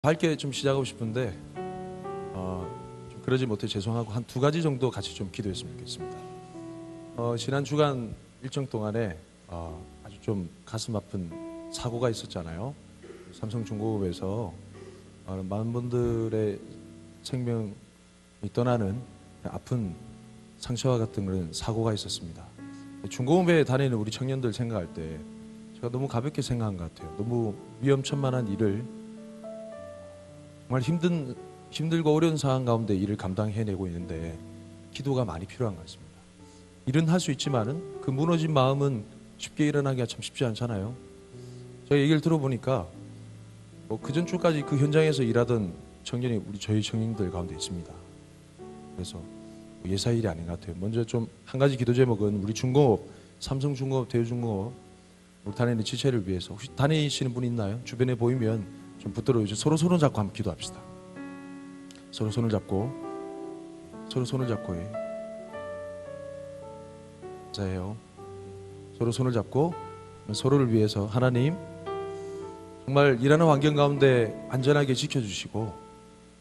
밝게 좀 시작하고 싶은데 좀 그러지 못해 죄송하고 한 두 가지 정도 같이 좀 기도했으면 좋겠습니다. 지난 주간 일정 동안에 아주 좀 가슴 아픈 사고가 있었잖아요. 삼성중공업에서 많은 분들의 생명이 떠나는 아픈 상처와 같은 그런 사고가 있었습니다. 중공업에 다니는 우리 청년들 생각할 때 제가 너무 가볍게 생각한 것 같아요. 너무 위험천만한 일을 정말 힘들고 어려운 상황 가운데 일을 감당해내고 있는데 기도가 많이 필요한 것 같습니다. 일은 할 수 있지만은 그 무너진 마음은 쉽게 일어나기가 참 쉽지 않잖아요. 제가 얘기를 들어보니까 그전 주까지 그 현장에서 일하던 청년이 저희 청년들 가운데 있습니다. 그래서 예사 일이 아닌 것 같아요. 먼저 좀 한 가지 기도 제목은 우리 중공업, 삼성중공업, 대우중공업 우리 다니는 지체를 위해서 혹시 다니시는 분 있나요? 주변에 보이면 좀 붙들어 주세요. 서로 손을 잡고 한번 기도합시다. 서로 손을 잡고 감사해요. 서로 손을 잡고 서로를 위해서 하나님 정말 일하는 환경 가운데 안전하게 지켜주시고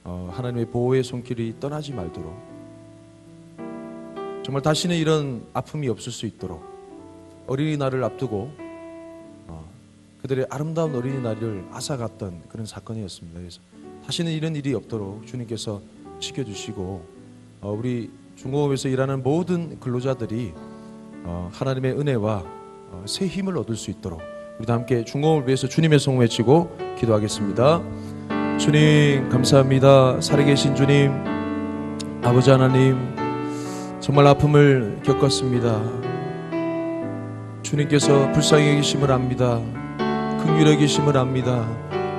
하나님의 보호의 손길이 떠나지 말도록 정말 다시는 이런 아픔이 없을 수 있도록 어린이날을 앞두고 그들의 아름다운 어린이날을 앗아갔던 그런 사건이었습니다. 그래서 다시는 이런 일이 없도록 주님께서 지켜주시고 우리 중공업에서 일하는 모든 근로자들이 하나님의 은혜와 새 힘을 얻을 수 있도록 우리도 함께 중공업을 위해서 주님의 송 외치고 기도하겠습니다. 주님 감사합니다. 살아계신 주님 아버지 하나님 정말 아픔을 겪었습니다. 주님께서 불쌍히 여기심을 압니다. 긍휼히 여기심을 압니다.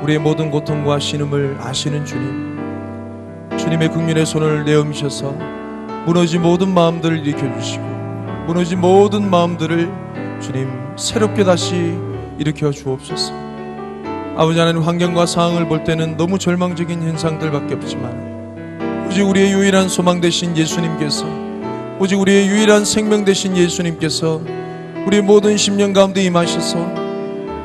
우리의 모든 고통과 신음을 아시는 주님의 긍휼의 손을 내어미셔서 무너진 모든 마음들을 일으켜주시고 무너진 모든 마음들을 주님 새롭게 다시 일으켜 주옵소서. 아버지 하나님 환경과 상황을 볼 때는 너무 절망적인 현상들밖에 없지만 오직 우리의 유일한 소망 되신 예수님께서 오직 우리의 유일한 생명 되신 예수님께서 우리의 모든 심령 가운데 임하셔서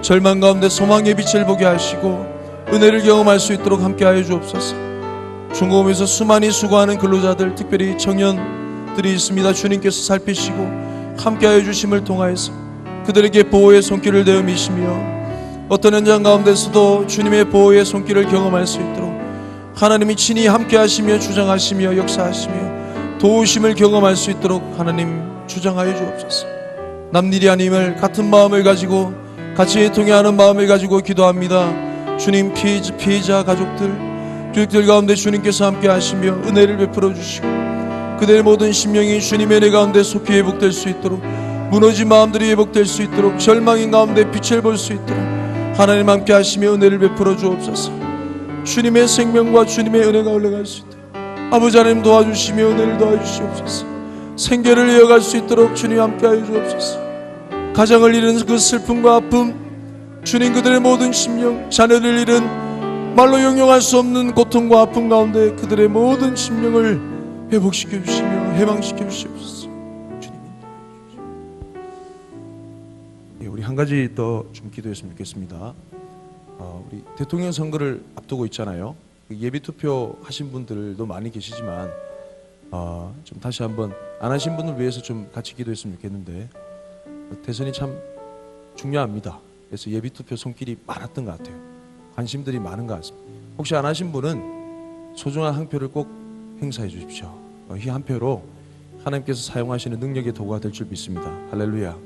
절망 가운데 소망의 빛을 보게 하시고 은혜를 경험할 수 있도록 함께하여 주옵소서. 중공업에서 수많이 수고하는 근로자들 특별히 청년들이 있습니다. 주님께서 살피시고 함께하여 주심을 통하여서 그들에게 보호의 손길을 내어 미시며 어떤 현장 가운데서도 주님의 보호의 손길을 경험할 수 있도록 하나님이 친히 함께하시며 주장하시며 역사하시며 도우심을 경험할 수 있도록 하나님 주장하여 주옵소서. 남일이 아님을 같은 마음을 가지고 같이 통회하는 마음을 가지고 기도합니다. 주님 피해자 가족들 가운데 주님께서 함께 하시며 은혜를 베풀어 주시고 그들의 모든 심령이 주님의 은혜 가운데 속히 회복될 수 있도록 무너진 마음들이 회복될 수 있도록 절망인 가운데 빛을 볼 수 있도록 하나님 함께 하시며 은혜를 베풀어 주옵소서. 주님의 생명과 주님의 은혜가 올라갈 수 있도록 아버지 하나님 도와주시며 은혜를 도와주시옵소서. 생계를 이어갈 수 있도록 주님 함께 하여 주옵소서. 가정을 잃은 그 슬픔과 아픔 주님 그들의 모든 심령 자녀를 잃은 말로 용용할 수 없는 고통과 아픔 가운데 그들의 모든 심령을 회복시켜 주시며 해방시켜 주시옵소서. 주님 우리 한 가지 더 좀 기도했으면 좋겠습니다. 우리 대통령 선거를 앞두고 있잖아요. 예비투표 하신 분들도 많이 계시지만 좀 다시 한번 안 하신 분을 위해서 좀 같이 기도했으면 좋겠는데 대선이 참 중요합니다. 그래서 예비투표 손길이 많았던 것 같아요. 관심들이 많은 것 같습니다. 혹시 안 하신 분은 소중한 한 표를 꼭 행사해 주십시오. 이 한 표로 하나님께서 사용하시는 능력의 도구가 될 줄 믿습니다. 할렐루야.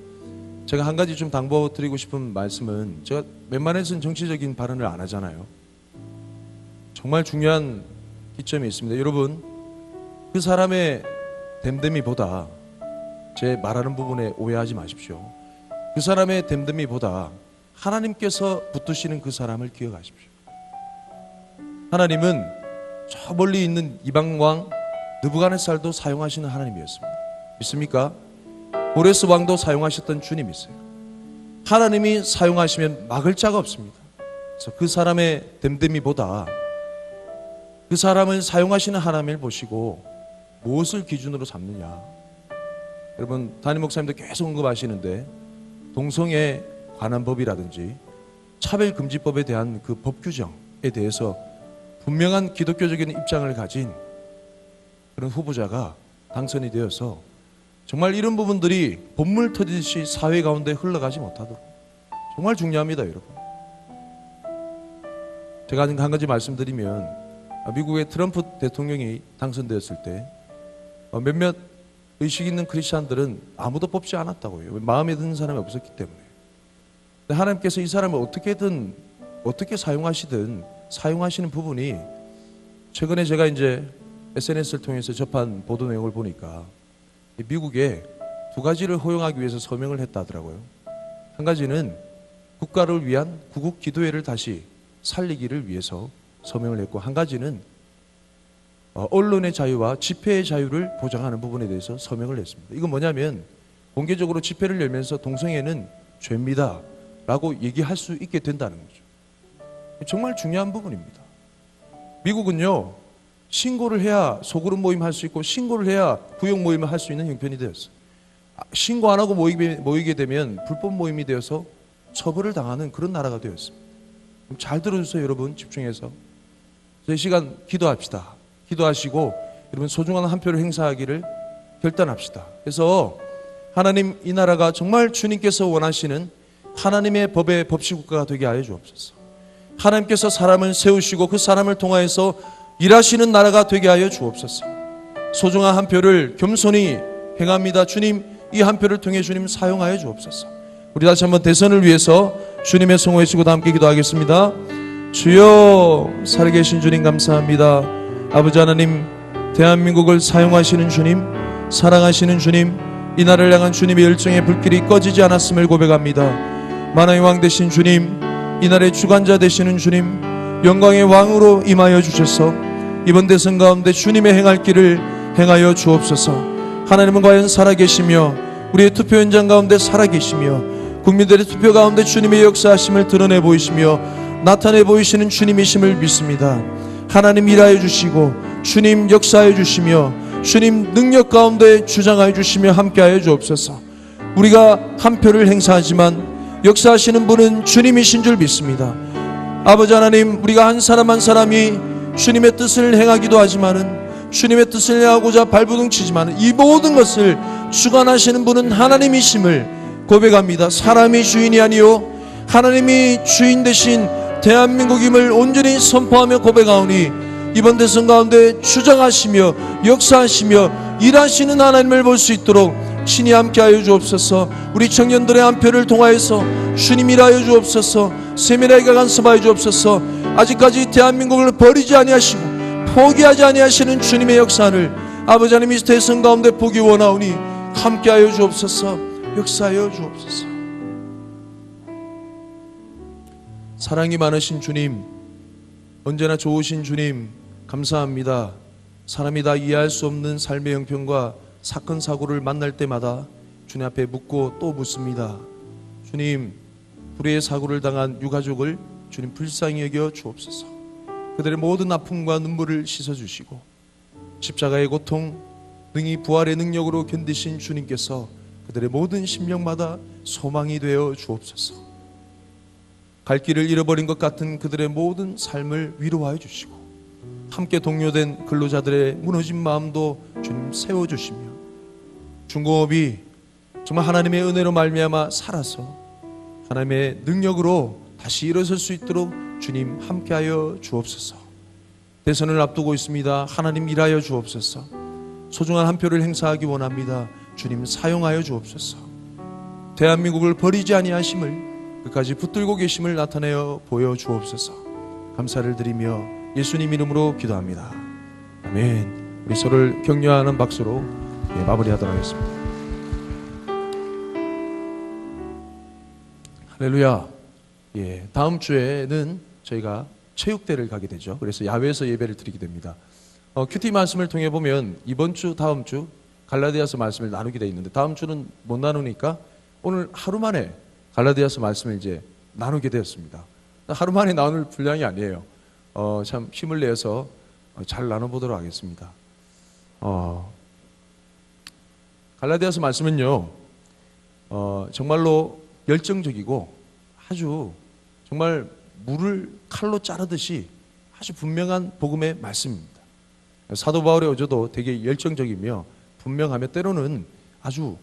제가 한 가지 좀 당부드리고 싶은 말씀은 제가 웬만해서는 정치적인 발언을 안 하잖아요. 정말 중요한 기점이 있습니다. 여러분 그 사람의 댐댐이보다 제 말하는 부분에 오해하지 마십시오. 그 사람의 댐댐이보다 하나님께서 붙드시는 그 사람을 기억하십시오. 하나님은 저 멀리 있는 이방왕 느부갓네살도 사용하시는 하나님이었습니다. 믿습니까? 고레스 왕도 사용하셨던 주님이세요. 하나님이 사용하시면 막을 자가 없습니다. 그래서 그 사람의 댐댐이보다 그 사람을 사용하시는 하나님을 보시고 무엇을 기준으로 삼느냐. 여러분 담임 목사님도 계속 언급하시는데 동성애 관한 법이라든지 차별금지법에 대한 그 법 규정에 대해서 분명한 기독교적인 입장을 가진 그런 후보자가 당선이 되어서 정말 이런 부분들이 본물 터지듯이 사회 가운데 흘러가지 못하도록 정말 중요합니다, 여러분. 제가 한 가지 말씀드리면, 미국의 트럼프 대통령이 당선되었을 때 몇몇 의식 있는 크리스찬들은 아무도 뽑지 않았다고요. 마음에 드는 사람이 없었기 때문에. 근데 하나님께서 이 사람을 어떻게 사용하시는 부분이, 최근에 제가 이제 SNS를 통해서 접한 보도 내용을 보니까 미국에 두 가지를 허용하기 위해서 서명을 했다 하더라고요. 한 가지는 국가를 위한 구국 기도회를 다시 살리기를 위해서 서명을 했고, 한 가지는 언론의 자유와 집회의 자유를 보장하는 부분에 대해서 서명을 했습니다. 이건 뭐냐면 공개적으로 집회를 열면서 동성애는 죄입니다 라고 얘기할 수 있게 된다는 거죠. 정말 중요한 부분입니다. 미국은요, 신고를 해야 소그룹 모임 할 수 있고, 신고를 해야 구역 모임을 할 수 있는 형편이 되었어요. 신고 안 하고 모이게 되면 불법 모임이 되어서 처벌을 당하는 그런 나라가 되었습니다. 잘 들어주세요, 여러분. 집중해서 이 시간 기도합시다. 기도하시고 여러분 소중한 한 표를 행사하기를 결단합시다. 그래서 하나님, 이 나라가 정말 주님께서 원하시는 하나님의 법의 법치국가가 되게 하여 주옵소서. 하나님께서 사람을 세우시고 그 사람을 통하여서 일하시는 나라가 되게 하여 주옵소서. 소중한 한 표를 겸손히 행합니다. 주님, 이 한 표를 통해 주님 사용하여 주옵소서. 우리 다시 한번 대선을 위해서 주님의 성호 외치고 다 함께 기도하겠습니다. 주여, 살아계신 주님 감사합니다. 아버지 하나님, 대한민국을 사용하시는 주님, 사랑하시는 주님, 이 나라를 향한 주님의 열정의 불길이 꺼지지 않았음을 고백합니다. 만왕의 왕 되신 주님, 이 나라의 주관자 되시는 주님, 영광의 왕으로 임하여 주셔서 이번 대선 가운데 주님의 행할 길을 행하여 주옵소서. 하나님은 과연 살아계시며 우리의 투표 현장 가운데 살아계시며 국민들의 투표 가운데 주님의 역사하심을 드러내 보이시며 나타내 보이시는 주님이심을 믿습니다. 하나님 일하여 주시고 주님 역사하여 주시며 주님 능력 가운데 주장하여 주시며 함께하여 주옵소서. 우리가 한 표를 행사하지만 역사하시는 분은 주님이신 줄 믿습니다. 아버지 하나님, 우리가 한 사람 한 사람이 주님의 뜻을 행하기도 하지만은 주님의 뜻을 행하고자 발부둥치지만은 이 모든 것을 주관하시는 분은 하나님이심을 고백합니다. 사람이 주인이 아니요 하나님이 주인 되신 대한민국임을 온전히 선포하며 고백하오니 이번 대선 가운데 주장하시며 역사하시며 일하시는 하나님을 볼 수 있도록 신이 함께하여 주옵소서. 우리 청년들의 한 표를 통하여서 주님 일하여 주옵소서. 세미나에가 간섭하여 주옵소서. 아직까지 대한민국을 버리지 아니하시고 포기하지 아니하시는 주님의 역사를 아버지 하나님 이 대선 가운데 보기 원하오니 함께하여 주옵소서. 역사하여 주옵소서. 사랑이 많으신 주님, 언제나 좋으신 주님 감사합니다. 사람이 다 이해할 수 없는 삶의 형편과 사건 사고를 만날 때마다 주님 앞에 묻고 또 묻습니다. 주님, 불의의 사고를 당한 유가족을 주님 불쌍히 여겨 주옵소서. 그들의 모든 아픔과 눈물을 씻어주시고 십자가의 고통 능히 부활의 능력으로 견디신 주님께서 그들의 모든 심령마다 소망이 되어 주옵소서. 갈 길을 잃어버린 것 같은 그들의 모든 삶을 위로하여 주시고 함께 동료된 근로자들의 무너진 마음도 주님 세워주시며 중공업이 정말 하나님의 은혜로 말미암아 살아서 하나님의 능력으로 다시 일어설 수 있도록 주님 함께하여 주옵소서. 대선을 앞두고 있습니다. 하나님 일하여 주옵소서. 소중한 한 표를 행사하기 원합니다. 주님 사용하여 주옵소서. 대한민국을 버리지 아니하심을 끝까지 붙들고 계심을 나타내어 보여 주옵소서. 감사를 드리며 예수님 이름으로 기도합니다. 아멘. 우리 서로를 격려하는 박수로 마무리하도록 하겠습니다. 할렐루야. 다음 주에는 저희가 체육대를 가게 되죠. 그래서 야외에서 예배를 드리게 됩니다. 큐티 말씀을 통해 보면 이번 주, 다음 주 갈라디아서 말씀을 나누게 되어 있는데 다음 주는 못 나누니까 오늘 하루 만에 갈라디아서 말씀을 이제 나누게 되었습니다. 하루 만에 나눌 분량이 아니에요. 참 힘을 내서 잘 나눠보도록 하겠습니다. 갈라디아서 말씀은요, 정말로 열정적이고 아주 정말 물을 칼로 자르듯이 아주 분명한 복음의 말씀입니다. 사도 바울의 어조도 되게 열정적이며 분명하며 때로는 아주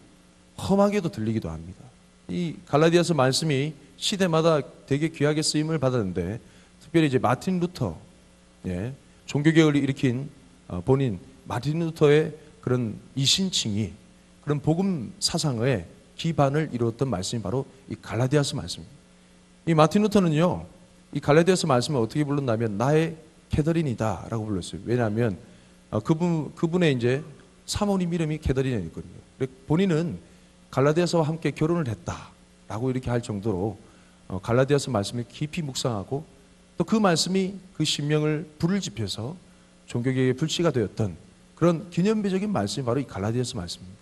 험하게도 들리기도 합니다. 이 갈라디아서 말씀이 시대마다 되게 귀하게 쓰임을 받았는데, 특별히 이제 마틴 루터, 종교개혁을 일으킨 본인 마틴 루터의 그런 이신칭이 그런 복음 사상의 기반을 이루었던 말씀이 바로 이 갈라디아서 말씀입니다. 이 마틴 루터는요, 이 갈라디아서 말씀을 어떻게 불렀냐면 나의 캐더린이다라고 불렀어요. 왜냐하면 그분의 이제 사모님 이름이 캐더린이었거든요. 본인은 갈라디아서와 함께 결혼을 했다라고 이렇게 할 정도로 갈라디아서 말씀을 깊이 묵상하고, 또 그 말씀이 그 신명을 불을 지펴서 종교개혁의 불씨가 되었던 그런 기념비적인 말씀이 바로 이 갈라디아서 말씀입니다.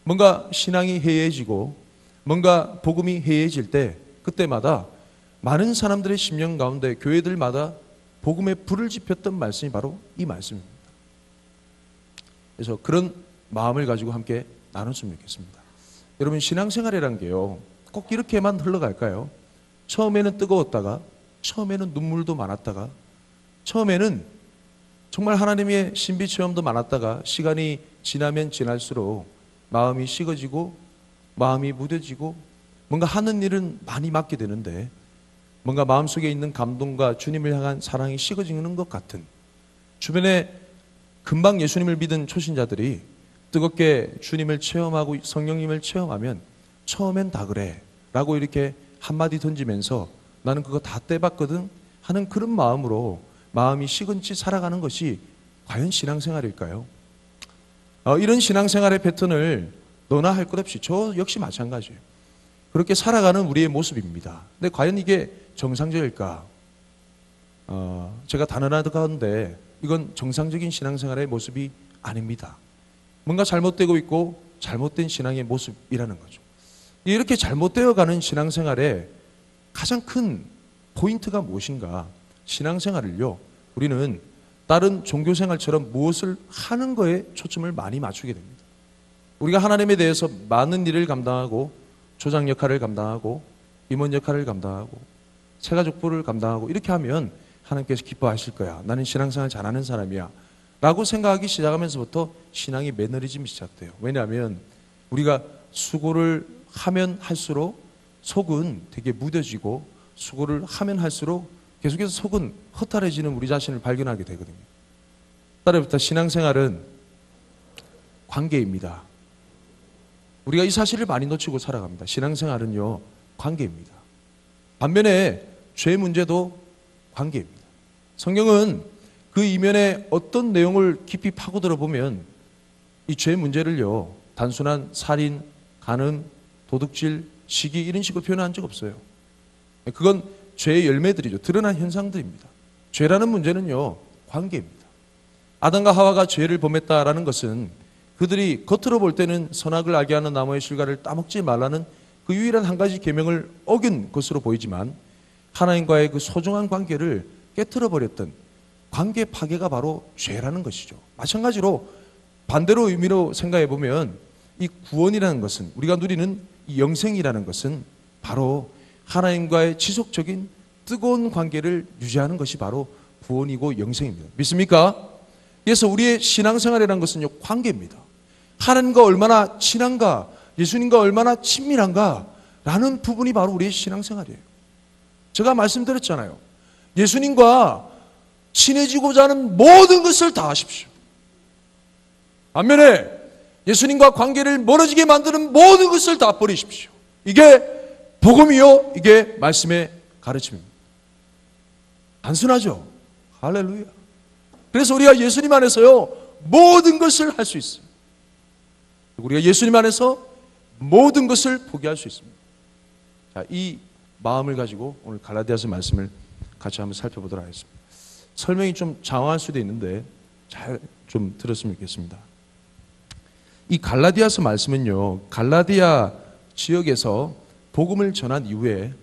뭔가 신앙이 해이해지고 뭔가 복음이 해이해질 때, 그때마다 많은 사람들의 심령 가운데 교회들마다 복음의 불을 지폈던 말씀이 바로 이 말씀입니다. 그래서 그런 마음을 가지고 함께 나눴으면 좋겠습니다. 여러분, 신앙생활이란 게요, 꼭 이렇게만 흘러갈까요? 처음에는 뜨거웠다가, 처음에는 눈물도 많았다가, 처음에는 정말 하나님의 신비 체험도 많았다가, 시간이 지나면 지날수록 마음이 식어지고 마음이 무뎌지고 뭔가 하는 일은 많이 맡게 되는데, 뭔가 마음속에 있는 감동과 주님을 향한 사랑이 식어지는 것 같은, 주변에 금방 예수님을 믿은 초신자들이 뜨겁게 주님을 체험하고 성령님을 체험하면 처음엔 다 그래 라고 이렇게 한마디 던지면서 나는 그거 다 떼봤거든 하는 그런 마음으로 마음이 식은 채 살아가는 것이 과연 신앙생활일까요? 이런 신앙생활의 패턴을 너나 할 것 없이 저 역시 마찬가지예요. 그렇게 살아가는 우리의 모습입니다. 근데 과연 이게 정상적일까? 제가 단언하건대 이건 정상적인 신앙생활의 모습이 아닙니다. 뭔가 잘못되고 있고 잘못된 신앙의 모습이라는 거죠. 이렇게 잘못되어가는 신앙생활의 가장 큰 포인트가 무엇인가? 신앙생활을요, 우리는 다른 종교생활처럼 무엇을 하는 거에 초점을 많이 맞추게 됩니다. 우리가 하나님에 대해서 많은 일을 감당하고 조장 역할을 감당하고 임원 역할을 감당하고 세가족부를 감당하고 이렇게 하면 하나님께서 기뻐하실 거야. 나는 신앙생활 잘하는 사람이야 라고 생각하기 시작하면서부터 신앙이 매너리즘이 시작돼요. 왜냐하면 우리가 수고를 하면 할수록 속은 되게 무뎌지고, 수고를 하면 할수록 계속해서 속은 허탈해지는 우리 자신을 발견하게 되거든요. 따라붙어 신앙생활은 관계입니다. 우리가 이 사실을 많이 놓치고 살아갑니다. 신앙생활은요, 관계입니다. 반면에 죄 문제도 관계입니다. 성경은 그 이면에 어떤 내용을 깊이 파고들어 보면 이 죄 문제를요, 단순한 살인, 간음, 도둑질, 시기 이런 식으로 표현한 적 없어요. 그건 죄의 열매들이죠. 드러난 현상들입니다. 죄라는 문제는요, 관계입니다. 아담과 하와가 죄를 범했다라는 것은 그들이 겉으로 볼 때는 선악을 알게 하는 나무의 실과를 따먹지 말라는 그 유일한 한 가지 계명을 어긴 것으로 보이지만, 하나님과의 그 소중한 관계를 깨트려 버렸던 관계 파괴가 바로 죄라는 것이죠. 마찬가지로 반대로 의미로 생각해 보면 이 구원이라는 것은, 우리가 누리는 이 영생이라는 것은 바로 하나님과의 지속적인 뜨거운 관계를 유지하는 것이 바로 구원이고 영생입니다. 믿습니까? 그래서 우리의 신앙생활이라는 것은 관계입니다. 하나님과 얼마나 친한가, 예수님과 얼마나 친밀한가 라는 부분이 바로 우리의 신앙생활이에요. 제가 말씀드렸잖아요. 예수님과 친해지고자 하는 모든 것을 다 하십시오. 반면에 예수님과 관계를 멀어지게 만드는 모든 것을 다 버리십시오. 이게 복음이요, 이게 말씀의 가르침입니다. 단순하죠. 할렐루야. 그래서 우리가 예수님 안에서요, 모든 것을 할 수 있어요. 우리가 예수님 안에서 모든 것을 포기할 수 있습니다. 자, 이 마음을 가지고 오늘 갈라디아서 말씀을 같이 한번 살펴보도록 하겠습니다. 설명이 좀 장황할 수도 있는데 잘 좀 들었으면 좋겠습니다. 이 갈라디아서 말씀은요, 갈라디아 지역에서 복음을 전한 이후에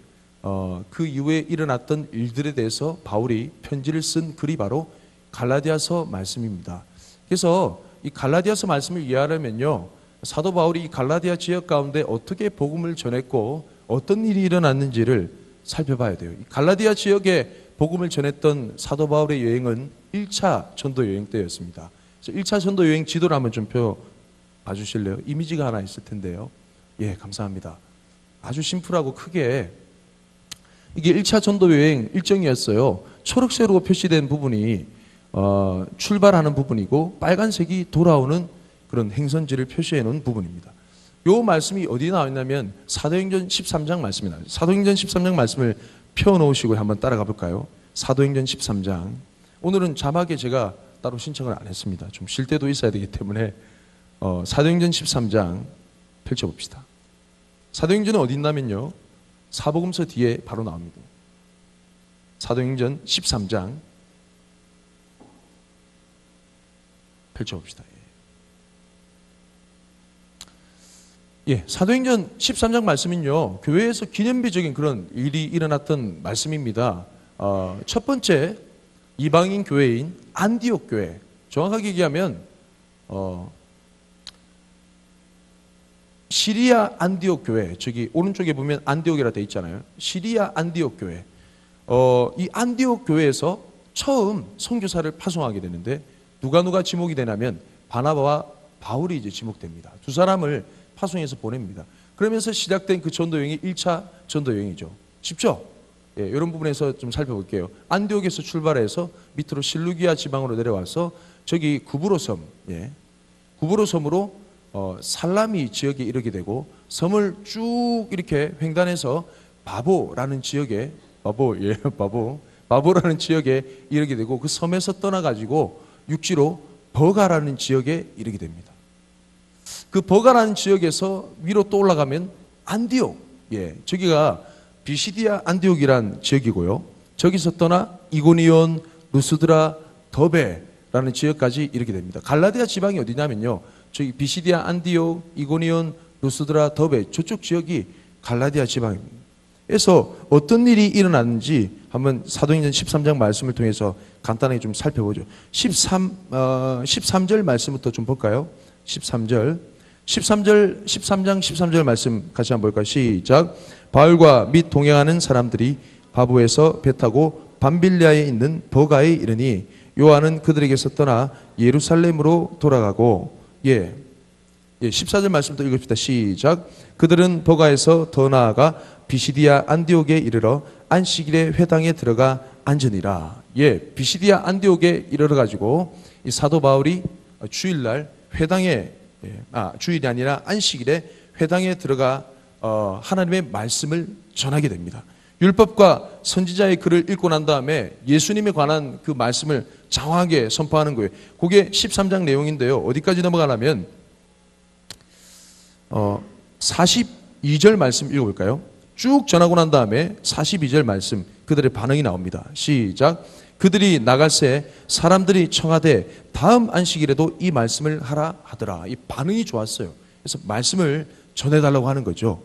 그 이후에 일어났던 일들에 대해서 바울이 편지를 쓴 글이 바로 갈라디아서 말씀입니다. 그래서 이 갈라디아서 말씀을 이해하려면요, 사도 바울이 이 갈라디아 지역 가운데 어떻게 복음을 전했고 어떤 일이 일어났는지를 살펴봐야 돼요. 이 갈라디아 지역에 복음을 전했던 사도 바울의 여행은 1차 전도 여행 때였습니다. 1차 전도 여행 지도를 한번 좀 펴 봐주실래요? 이미지가 하나 있을 텐데요. 예, 감사합니다. 아주 심플하고 크게 이게 1차 전도 여행 일정이었어요. 초록색으로 표시된 부분이 출발하는 부분이고 빨간색이 돌아오는 그런 행선지를 표시해 놓은 부분입니다. 요 말씀이 어디 나와 있냐면 사도행전 13장 말씀이 나와요. 사도행전 13장 말씀을 펴놓으시고 한번 따라가 볼까요? 사도행전 13장. 오늘은 자막에 제가 따로 신청을 안 했습니다. 좀 쉴 때도 있어야 되기 때문에 사도행전 13장 펼쳐봅시다. 사도행전은 어디 있냐면요, 사복음서 뒤에 바로 나옵니다. 사도행전 13장 펼쳐봅시다. 예, 사도행전 13장 말씀은요, 교회에서 기념비적인 그런 일이 일어났던 말씀입니다. 첫 번째, 이방인 교회인 안디옥 교회, 정확하게 얘기하면 시리아 안디옥 교회, 저기 오른쪽에 보면 안디옥이라 되어 있잖아요. 시리아 안디옥 교회, 이 안디옥 교회에서 처음 선교사를 파송하게 되는데 누가 지목이 되냐면 바나바와 바울이 이제 지목됩니다. 두 사람을 파송해서 보냅니다. 그러면서 시작된 그 전도 여행이 1차 전도 여행이죠. 쉽죠? 예, 이런 부분에서 좀 살펴볼게요. 안디옥에서 출발해서 밑으로 실루기아 지방으로 내려와서 저기 구브로 섬, 예, 구브로 섬으로 살라미 지역에 이르게 되고 섬을 쭉 이렇게 횡단해서 바보라는 지역에 바보라는 지역에 이르게 되고 그 섬에서 떠나가지고 육지로 버가라는 지역에 이르게 됩니다. 그 버가라는 지역에서 위로 또 올라가면 안디옥, 예, 저기가 비시디아 안디옥이란 지역이고요. 저기서 떠나 이고니온, 루스드라, 더베라는 지역까지 이르게 됩니다. 갈라디아 지방이 어디냐면요, 저기 비시디아 안디옥, 이고니온, 루스드라, 더베, 저쪽 지역이 갈라디아 지방입니다. 그래서 어떤 일이 일어났는지 한번 사도행전 13장 말씀을 통해서 간단하게 좀 살펴보죠. 13절 말씀부터 좀 볼까요? 13장 13절 말씀 같이 한번 볼까요? 시작. 바울과 및 동행하는 사람들이 바보에서 배 타고 밤빌리아에 있는 버가에 이르니 요한은 그들에게서 떠나 예루살렘으로 돌아가고, 14절 말씀도 읽읍시다. 시작. 그들은 버가에서 더 나아가 비시디아 안디옥에 이르러 안식일에 회당에 들어가 앉으니라. 비시디아 안디옥에 이르러 가지고 이 사도 바울이 주일날 회당에, 주일이 아니라 안식일에 회당에 들어가 하나님의 말씀을 전하게 됩니다. 율법과 선지자의 글을 읽고 난 다음에 예수님에 관한 그 말씀을 장황하게 선포하는 거예요. 그게 13장 내용인데요. 어디까지 넘어가냐면 42절 말씀 읽어볼까요? 쭉 전하고 난 다음에 42절 말씀, 그들의 반응이 나옵니다. 시작. 그들이 나갈새 사람들이 청하되 다음 안식일에도 이 말씀을 하라 하더라. 이 반응이 좋았어요. 그래서 말씀을 전해달라고 하는 거죠.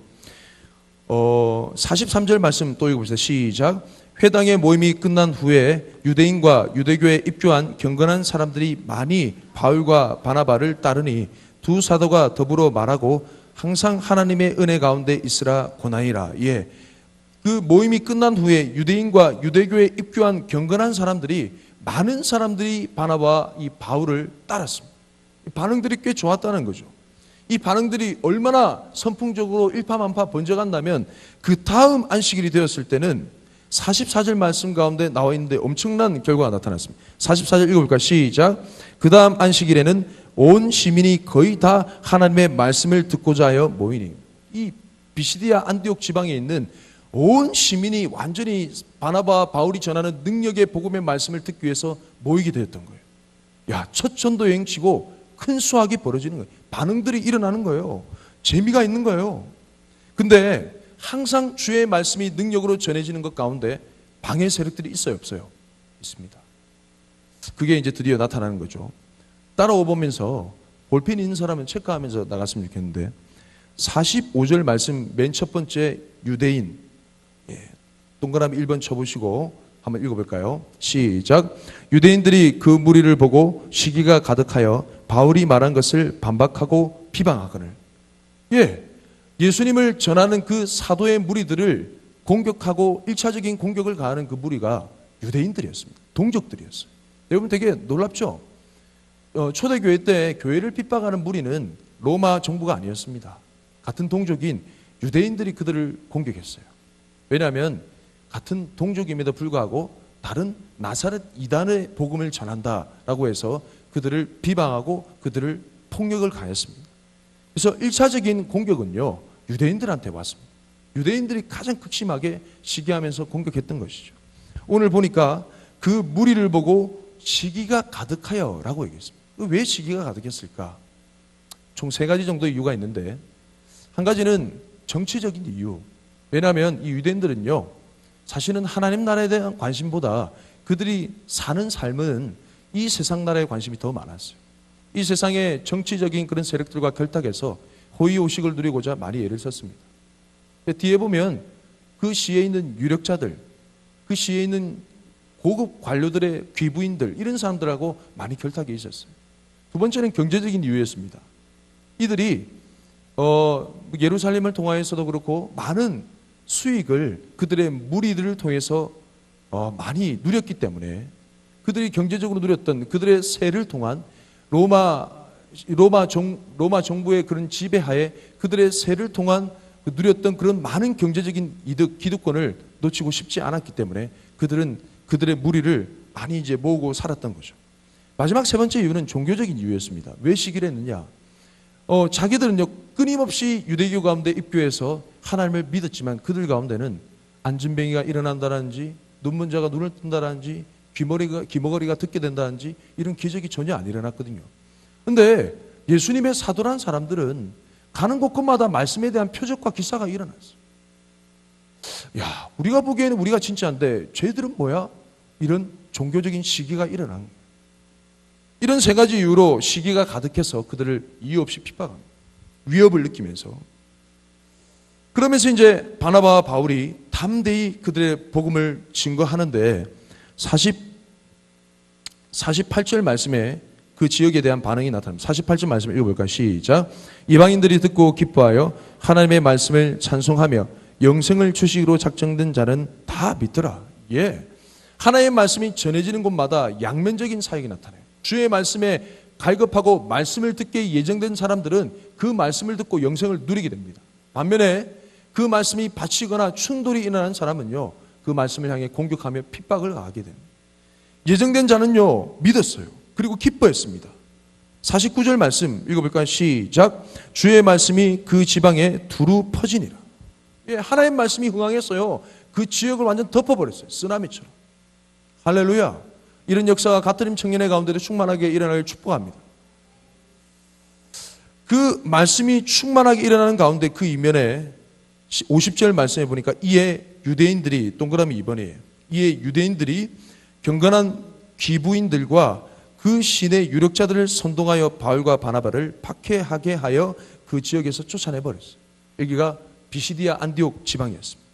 43절 말씀 또 읽어보세요. 시작. 회당의 모임이 끝난 후에 유대인과 유대교에 입교한 경건한 사람들이 많이 바울과 바나바를 따르니 두 사도가 더불어 말하고 항상 하나님의 은혜 가운데 있으라 고나이라. 그 모임이 끝난 후에 유대인과 유대교에 입교한 경건한 사람들이, 많은 사람들이 바나바와 이 바울을 따랐습니다. 반응들이 꽤 좋았다는 거죠. 이 반응들이 얼마나 선풍적으로 일파만파 번져간다면 그 다음 안식일이 되었을 때는 44절 말씀 가운데 나와 있는데 엄청난 결과가 나타났습니다. 44절 읽어볼까요? 시작. 그 다음 안식일에는 온 시민이 거의 다 하나님의 말씀을 듣고자 하여 모이니. 이 비시디아 안디옥 지방에 있는 온 시민이 완전히 바나바와 바울이 전하는 능력의 복음의 말씀을 듣기 위해서 모이게 되었던 거예요. 첫 전도 여행치고 큰 수확이 벌어지는 거예요. 반응들이 일어나는 거예요. 재미가 있는 거예요. 근데 항상 주의 말씀이 능력으로 전해지는 것 가운데 방해 세력들이 있어요, 없어요? 있습니다. 그게 이제 드디어 나타나는 거죠. 따라오 보면서 볼펜 있는 사람은 체크하면서 나갔으면 좋겠는데 45절 말씀 맨 첫 번째 유대인, 동그라미 1번 쳐보시고 한번 읽어볼까요? 시작. 유대인들이 그 무리를 보고 시기가 가득하여 바울이 말한 것을 반박하고 비방하거늘. 예수님을 전하는 그 사도의 무리들을 공격하고 1차적인 공격을 가하는 그 무리가 유대인들이었습니다. 동족들이었어요. 여러분 되게 놀랍죠? 초대교회 때 교회를 핍박하는 무리는 로마 정부가 아니었습니다. 같은 동족인 유대인들이 그들을 공격했어요. 왜냐하면 같은 동족임에도 불구하고 다른 나사렛 이단의 복음을 전한다라고 해서 그들을 비방하고 그들을 폭력을 가했습니다. 그래서 1차적인 공격은요, 유대인들한테 왔습니다. 유대인들이 가장 극심하게 시기하면서 공격했던 것이죠. 오늘 보니까 그 무리를 보고 시기가 가득하여 라고 얘기했습니다. 왜 시기가 가득했을까? 총 3가지 정도의 이유가 있는데, 한 가지는 정치적인 이유. 왜냐하면 이 유대인들은요, 사실은 하나님 나라에 대한 관심보다 그들이 사는 삶은 이 세상 나라에 관심이 더 많았어요. 이 세상의 정치적인 그런 세력들과 결탁해서 호의호식을 누리고자 많이 애를 썼습니다. 뒤에 보면 그 시에 있는 유력자들, 그 시에 있는 고급 관료들의 귀부인들, 이런 사람들하고 많이 결탁이 있었어요. 두 번째는 경제적인 이유였습니다. 이들이 예루살렘을 통하여서도 그렇고 많은 수익을 그들의 무리들을 통해서 많이 누렸기 때문에, 그들이 경제적으로 누렸던 그들의 세를 통한 로마 정부의 그런 지배하에 그들의 세를 통한 누렸던 그런 많은 경제적인 이득, 기득권을 놓치고 싶지 않았기 때문에 그들은 그들의 무리를 많이 이제 모으고 살았던 거죠. 마지막 3번째 이유는 종교적인 이유였습니다. 왜 시기를 했느냐? 자기들은요, 끊임없이 유대교 가운데 입교해서 하나님을 믿었지만 그들 가운데는 안진뱅이가 일어난다든지, 눈먼 자가 눈을 뜬다든지, 귀머거리가 듣게 된다든지 이런 기적이 전혀 안 일어났거든요. 근데 예수님의 사도란 사람들은 가는 곳곳마다 말씀에 대한 표적과 기사가 일어났어요. 야, 우리가 보기에는 우리가 진짜인데 쟤들은 뭐야? 이런 종교적인 시기가 일어난 거예요. 이런 3가지 이유로 시기가 가득해서 그들을 이유 없이 핍박합니다. 위협을 느끼면서. 그러면서 이제 바나바와 바울이 담대히 그들의 복음을 증거하는데 48절 말씀에 그 지역에 대한 반응이 나타납니다. 48절 말씀을 읽어볼까요? 시작. 이방인들이 듣고 기뻐하여 하나님의 말씀을 찬송하며 영생을 주시기로 작정된 자는 다 믿더라. 예. 하나님의 말씀이 전해지는 곳마다 양면적인 사역이 나타나요. 주의 말씀에 갈급하고 말씀을 듣게 예정된 사람들은 그 말씀을 듣고 영생을 누리게 됩니다. 반면에 그 말씀이 바치거나 충돌이 일어난 사람은요, 그 말씀을 향해 공격하며 핍박을 가하게 됩니다. 예정된 자는요, 믿었어요. 그리고 기뻐했습니다. 49절 말씀 읽어볼까요? 시작. 주의 말씀이 그 지방에 두루 퍼지니라. 예, 하나님의 말씀이 흥황했어요. 그 지역을 완전 덮어버렸어요. 쓰나미처럼. 할렐루야. 이런 역사가 가트림 청년의 가운데도 충만하게 일어나길 축복합니다. 그 말씀이 충만하게 일어나는 가운데 그 이면에 50절 말씀해 보니까 이에 유대인들이, 동그라미 2번이에요. 이에 유대인들이 경건한 귀부인들과 그 시내 유력자들을 선동하여 바울과 바나바를 박해하게 하여 그 지역에서 쫓아내버렸어요. 여기가 비시디아 안디옥 지방이었습니다.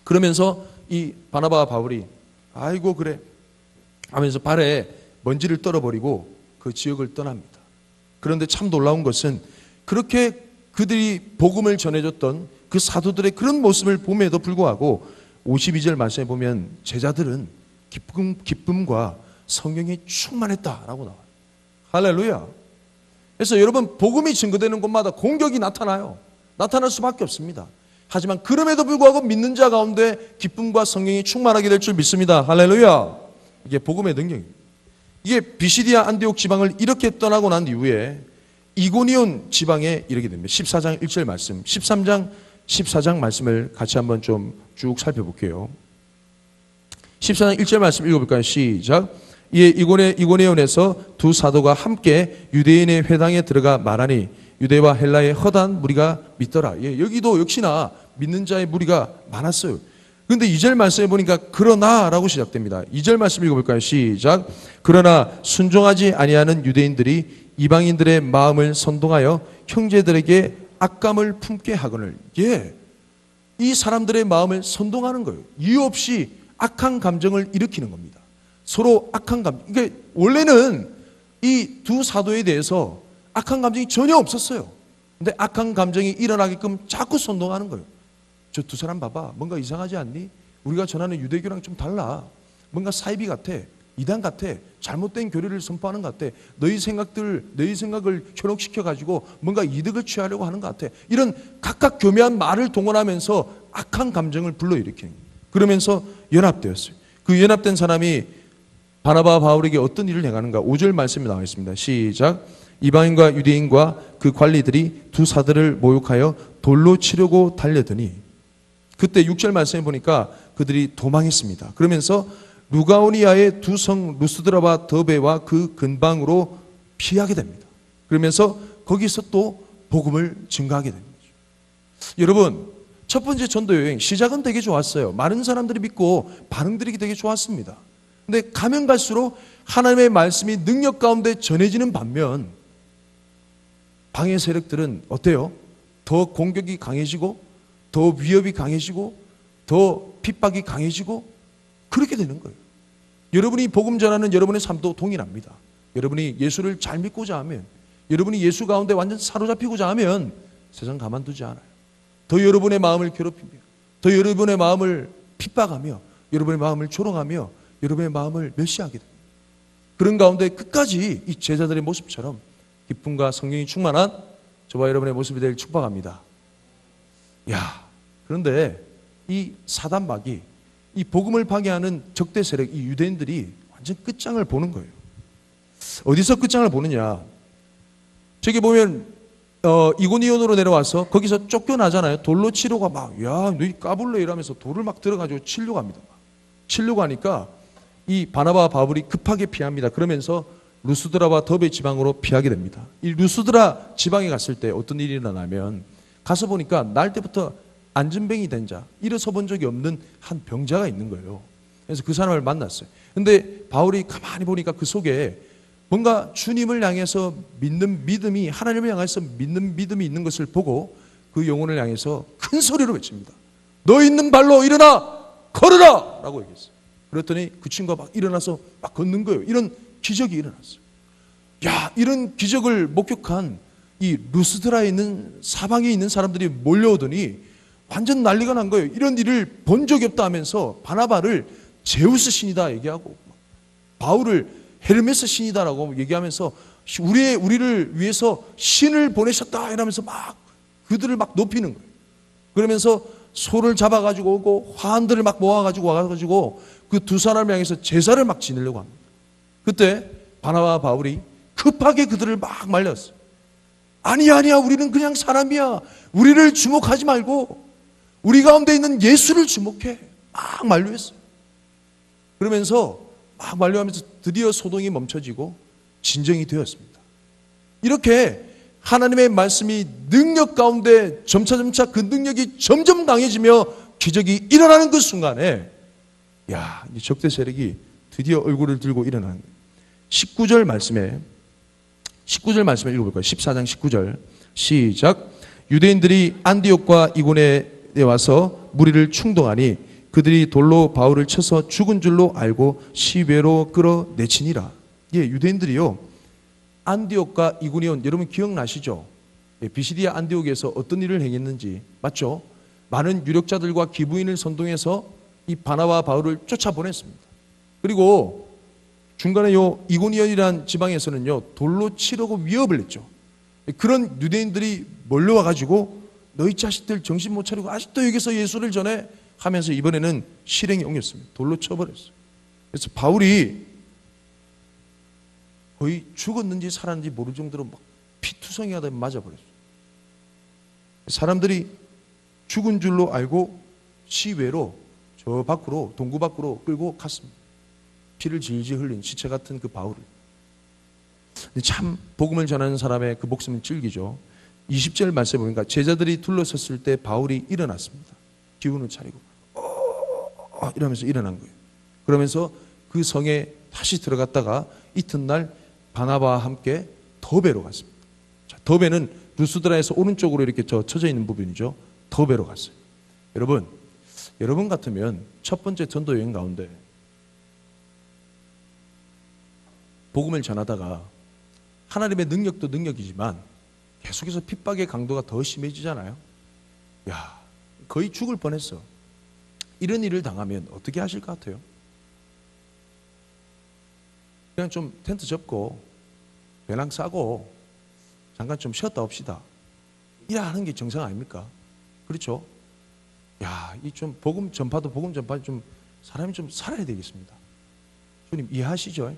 그러면서 이 바나바와 바울이 아이고 그래 하면서 발에 먼지를 떨어버리고 그 지역을 떠납니다. 그런데 참 놀라운 것은 그렇게 그들이 복음을 전해줬던 그 사도들의 그런 모습을 봄에도 불구하고 52절 말씀에 보면 제자들은 기쁨과 성령이 충만했다라고 나와요. 할렐루야. 그래서 여러분, 복음이 증거되는 곳마다 공격이 나타나요. 나타날 수밖에 없습니다. 하지만 그럼에도 불구하고 믿는 자 가운데 기쁨과 성령이 충만하게 될 줄 믿습니다. 할렐루야. 이게 복음의 능력입니다. 이게 비시디아 안디옥 지방을 이렇게 떠나고 난 이후에 이고니온 지방에 이르게 됩니다. 14장 1절 말씀, 13장 14장 말씀을 같이 한번 좀 쭉 살펴볼게요. 14장 1절 말씀 읽어볼까요? 시작. 이에 이고니온에서 두 사도가 함께 유대인의 회당에 들어가 말하니 유대와 헬라의 허다한 무리가 믿더라. 예, 여기도 역시나 믿는 자의 무리가 많았어요. 그런데 2절 말씀에 보니까 그러나라고 시작됩니다. 2절 말씀 읽어볼까요? 시작. 그러나 순종하지 아니하는 유대인들이 이방인들의 마음을 선동하여 형제들에게 악감을 품게 하거늘. 예, 이 사람들의 마음을 선동하는 거예요. 이유 없이 악한 감정을 일으키는 겁니다. 서로 악한 감정. 그러니까 원래는 이 두 사도에 대해서 악한 감정이 전혀 없었어요. 근데 악한 감정이 일어나게끔 자꾸 선동하는 거예요. 저 두 사람 봐봐. 뭔가 이상하지 않니? 우리가 전하는 유대교랑 좀 달라. 뭔가 사이비 같아. 이단 같아. 잘못된 교리를 선포하는 것 같아. 너희 생각을 현혹시켜가지고 뭔가 이득을 취하려고 하는 것 같아. 이런 각각 교묘한 말을 동원하면서 악한 감정을 불러일으키는 거예요. 그러면서 연합되었어요. 그 연합된 사람이 바나바와 바울에게 어떤 일을 행하는가? 5절 말씀이 나와 있습니다. 시작. 이방인과 유대인과 그 관리들이 두 사도를 모욕하여 돌로 치려고 달려드니, 그때 6절 말씀에 보니까 그들이 도망했습니다. 그러면서 루가오니아의 두 성 루스드라와 더베와 그 근방으로 피하게 됩니다. 그러면서 거기서 또 복음을 증거하게 됩니다. 여러분, 첫 번째 전도 여행 시작은 되게 좋았어요. 많은 사람들이 믿고 반응들이 되게 좋았습니다. 근데 가면 갈수록 하나님의 말씀이 능력 가운데 전해지는 반면 방해 세력들은 어때요? 더 공격이 강해지고 더 위협이 강해지고 더 핍박이 강해지고 그렇게 되는 거예요. 여러분이 복음 전하는 여러분의 삶도 동일합니다. 여러분이 예수를 잘 믿고자 하면, 여러분이 예수 가운데 완전 사로잡히고자 하면 세상 가만두지 않아요. 더 여러분의 마음을 괴롭히며, 더 여러분의 마음을 핍박하며, 여러분의 마음을 조롱하며, 여러분의 마음을 멸시하게 됩니다. 그런 가운데 끝까지 이 제자들의 모습처럼 기쁨과 성령이 충만한 저와 여러분의 모습이 되길 축복합니다. 그런데 이 사단마귀, 이 복음을 파괴하는 적대 세력, 이 유대인들이 완전 끝장을 보는 거예요. 어디서 끝장을 보느냐? 저기 보면 이고니온으로 내려와서 거기서 쫓겨나잖아요. 돌로 치려고 막, 야, 너희 까불래 이러면서 돌을 막 들어가지고 치려고 합니다. 치려고 하니까 이 바나바와 바울이 급하게 피합니다. 그러면서 루스드라와 더베 지방으로 피하게 됩니다. 이 루스드라 지방에 갔을 때 어떤 일이 일어나면, 가서 보니까 날 때부터 안전병이 된 자, 일어서 본 적이 없는 한 병자가 있는 거예요. 그래서 그 사람을 만났어요. 근데 바울이 가만히 보니까 그 속에 뭔가 주님을 향해서 믿는 믿음이, 하나님을 향해서 믿는 믿음이 있는 것을 보고 그 영혼을 향해서 큰 소리로 외칩니다. 너 있는 발로 일어나 걸으라! 라고 얘기했어요. 그랬더니 그 친구가 막 일어나서 막 걷는 거예요. 이런 기적이 일어났어요. 이런 기적을 목격한 이 루스드라에 있는 사방에 있는 사람들이 몰려오더니 완전 난리가 난 거예요. 이런 일을 본 적이 없다 하면서 바나바를 제우스 신이다 얘기하고, 바울을 헤르메스 신이다라고 얘기하면서 우리를 위해서 신을 보내셨다 이러면서 막 그들을 막 높이는 거예요. 그러면서 소를 잡아가지고 오고 화환들을 막 모아가지고 와가지고 그 두 사람을 향해서 제사를 막 지내려고 합니다. 그때 바나바와 바울이 급하게 그들을 막 말렸어요. 아니야, 우리는 그냥 사람이야. 우리를 주목하지 말고 우리 가운데 있는 예수를 주목해. 막 만류했어요. 그러면서 막 만류하면서 드디어 소동이 멈춰지고 진정이 되었습니다. 이렇게 하나님의 말씀이 능력 가운데 점차 그 능력이 점점 강해지며 기적이 일어나는 그 순간에 이 적대 세력이 드디어 얼굴을 들고 일어나는 거예요. 19절 말씀에 읽어볼까요? 14장 19절 시작. 유대인들이 안디옥과 이고니에 와서 무리를 충동하니 그들이 돌로 바울을 쳐서 죽은 줄로 알고 시외로 끌어내치니라. 유대인들이요, 안디옥과 이고니온, 여러분 기억나시죠? 비시디아 안디옥에서 어떤 일을 행했는지, 맞죠? 많은 유력자들과 기부인을 선동해서 이 바나바와 바울을 쫓아보냈습니다. 그리고 중간에 이고니온이라는 지방에서는요, 돌로 치려고 위협을 했죠. 그런 유대인들이 몰려와가지고 너희 자식들 정신 못 차리고 아직도 여기서 예수를 전해 하면서 이번에는 실행에 옮겼습니다. 돌로 쳐버렸어요. 그래서 바울이 거의 죽었는지 살았는지 모를 정도로 막 피투성이 하다 맞아버렸어요. 사람들이 죽은 줄로 알고 시외로 저 밖으로, 동구 밖으로 끌고 갔습니다. 피를 질질 흘린 시체 같은 그 바울을. 참 복음을 전하는 사람의 그 목숨은 질기죠. 20절 말씀에 보니까 제자들이 둘러섰을 때 바울이 일어났습니다. 기운을 차리고 이러면서 일어난 거예요. 그러면서 그 성에 다시 들어갔다가 이튿날 바나바와 함께 더베로 갔습니다. 더베는 루스드라에서 오른쪽으로 이렇게 쳐져 있는 부분이죠. 더베로 갔어요. 여러분 같으면 첫 번째 전도 여행 가운데 복음을 전하다가 하나님의 능력도 능력이지만 계속해서 핍박의 강도가 더 심해지잖아요. 거의 죽을 뻔했어. 이런 일을 당하면 어떻게 하실 것 같아요? 그냥 좀 텐트 접고 배낭 싸고 잠깐 좀 쉬었다 옵시다. 일하는 게 정상 아닙니까? 그렇죠? 야, 이 좀 복음 전파도 좀 사람이 좀 살아야 되겠습니다. 주님 이해하시죠?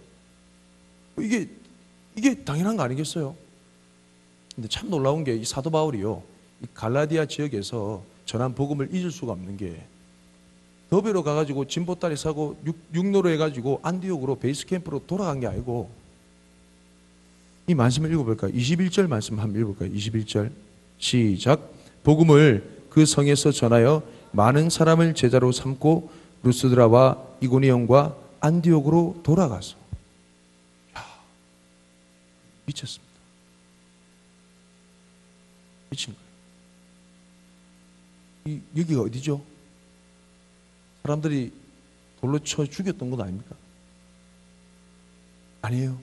이게 당연한 거 아니겠어요? 근데 참 놀라운 게 이 사도 바울이요, 이 갈라디아 지역에서 전한 복음을 잊을 수가 없는 게, 더베로 가가지고 진보다리 사고 육로로 해가지고 안디옥으로 베이스 캠프로 돌아간 게 아니고, 이 말씀을 읽어볼까요? 21절 말씀 한번 읽어볼까요? 21절 시작. 복음을 그 성에서 전하여 많은 사람을 제자로 삼고 루스드라와 이고니온과 안디옥으로 돌아가서. 미쳤습니다. 미친 거예요. 여기가 어디죠? 사람들이 돌로 쳐 죽였던 곳 아닙니까? 아니에요.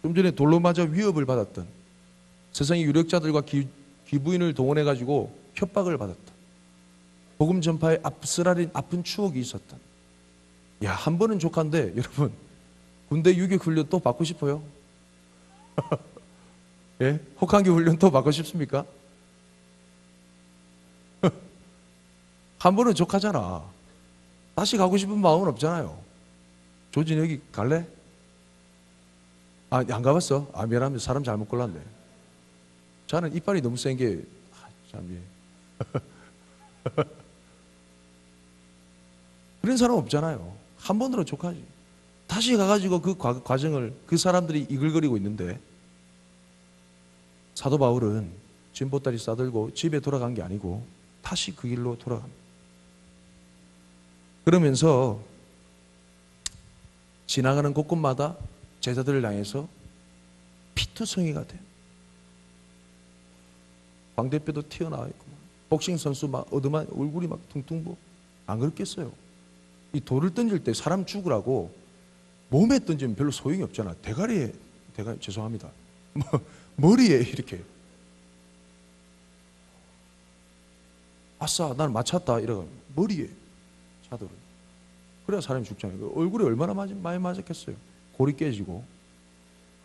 좀 전에 돌로 맞아 위협을 받았던, 세상의 유력자들과 기부인을 동원해가지고 협박을 받았던, 복음 전파에 앞서라린 아픈 추억이 있었던. 야, 한 번은 족한데 여러분, 군대 유격 훈련 또 받고 싶어요? 예? 혹한기 훈련 또 받고 싶습니까? 한 번은 족하잖아. 다시 가고 싶은 마음은 없잖아요. 조진 여기 갈래? 아, 안 가봤어? 아, 미안합니다. 사람 잘못 골랐네. 저는 이빨이 너무 센 게, 참, 예. 그런 사람 없잖아요. 한 번으로 족하지. 다시 가가지고 그 과정을 그 사람들이 이글거리고 있는데, 사도 바울은 진보다리 싸들고 집에 돌아간 게 아니고 다시 그 길로 돌아갑니다. 그러면서 지나가는 곳곳마다 제자들을 향해서 피투성이가 돼. 광대뼈도 튀어나와 있고, 복싱 선수 막 어두만 얼굴이 막 퉁퉁 부어. 안 그렇겠어요? 이 돌을 던질 때 사람 죽으라고 몸에 던지면 별로 소용이 없잖아. 대가리 죄송합니다. 머리에 이렇게. 아싸, 난 맞췄다 이러고 머리에 차도를. 그래야 사람이 죽잖아요. 얼굴에 얼마나 많이 맞았겠어요. 골이 깨지고.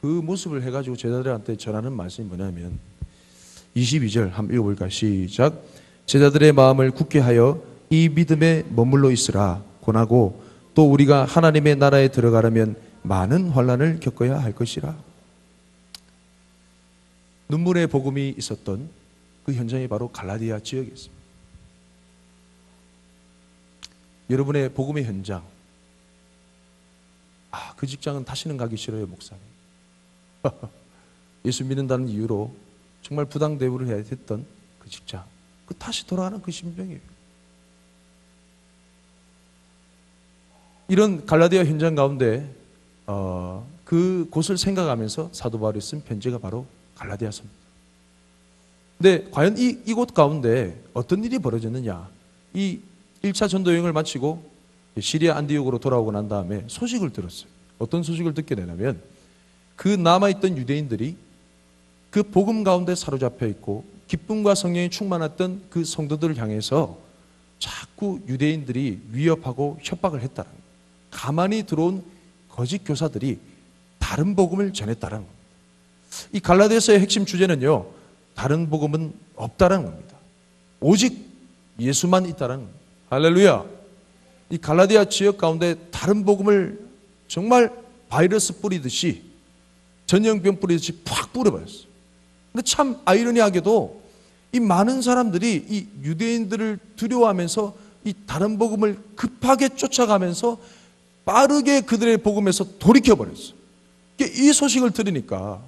그 모습을 해가지고 제자들한테 전하는 말씀이 뭐냐면 22절 한번 읽어볼까요? 시작. 제자들의 마음을 굳게 하여 이 믿음에 머물러 있으라. 권하고 또 우리가 하나님의 나라에 들어가려면 많은 환난을 겪어야 할 것이라. 눈물의 복음이 있었던 그 현장이 바로 갈라디아 지역에 있습니다. 여러분의 복음의 현장, 그 직장은 다시는 가기 싫어요, 목사님. 예수 믿는다는 이유로 정말 부당 대우를 해야 했던 그 직장, 그 다시 돌아가는 그 심정이에요. 이런 갈라디아 현장 가운데 그 곳을 생각하면서 사도 바울이 쓴 편지가 바로 갈라디아서입니다. 근데 과연 이곳 가운데 어떤 일이 벌어졌느냐? 이 1차 전도 여행을 마치고 시리아 안디옥으로 돌아오고 난 다음에 소식을 들었어요. 어떤 소식을 듣게 되냐면, 그 남아있던 유대인들이 그 복음 가운데 사로잡혀 있고 기쁨과 성령이 충만했던 그 성도들을 향해서 자꾸 유대인들이 위협하고 협박을 했다는 거예요. 가만히 들어온 거짓 교사들이 다른 복음을 전했다는 겁니다. 이 갈라디아서의 핵심 주제는요, 다른 복음은 없다는 겁니다. 오직 예수만 있다는 겁니다. 할렐루야. 이 갈라디아 지역 가운데 다른 복음을 정말 바이러스 뿌리듯이, 전염병 뿌리듯이 팍 뿌려버렸어요. 근데 참 아이러니하게도 이 많은 사람들이 이 유대인들을 두려워하면서 이 다른 복음을 급하게 쫓아가면서 빠르게 그들의 복음에서 돌이켜버렸어요. 이 소식을 들으니까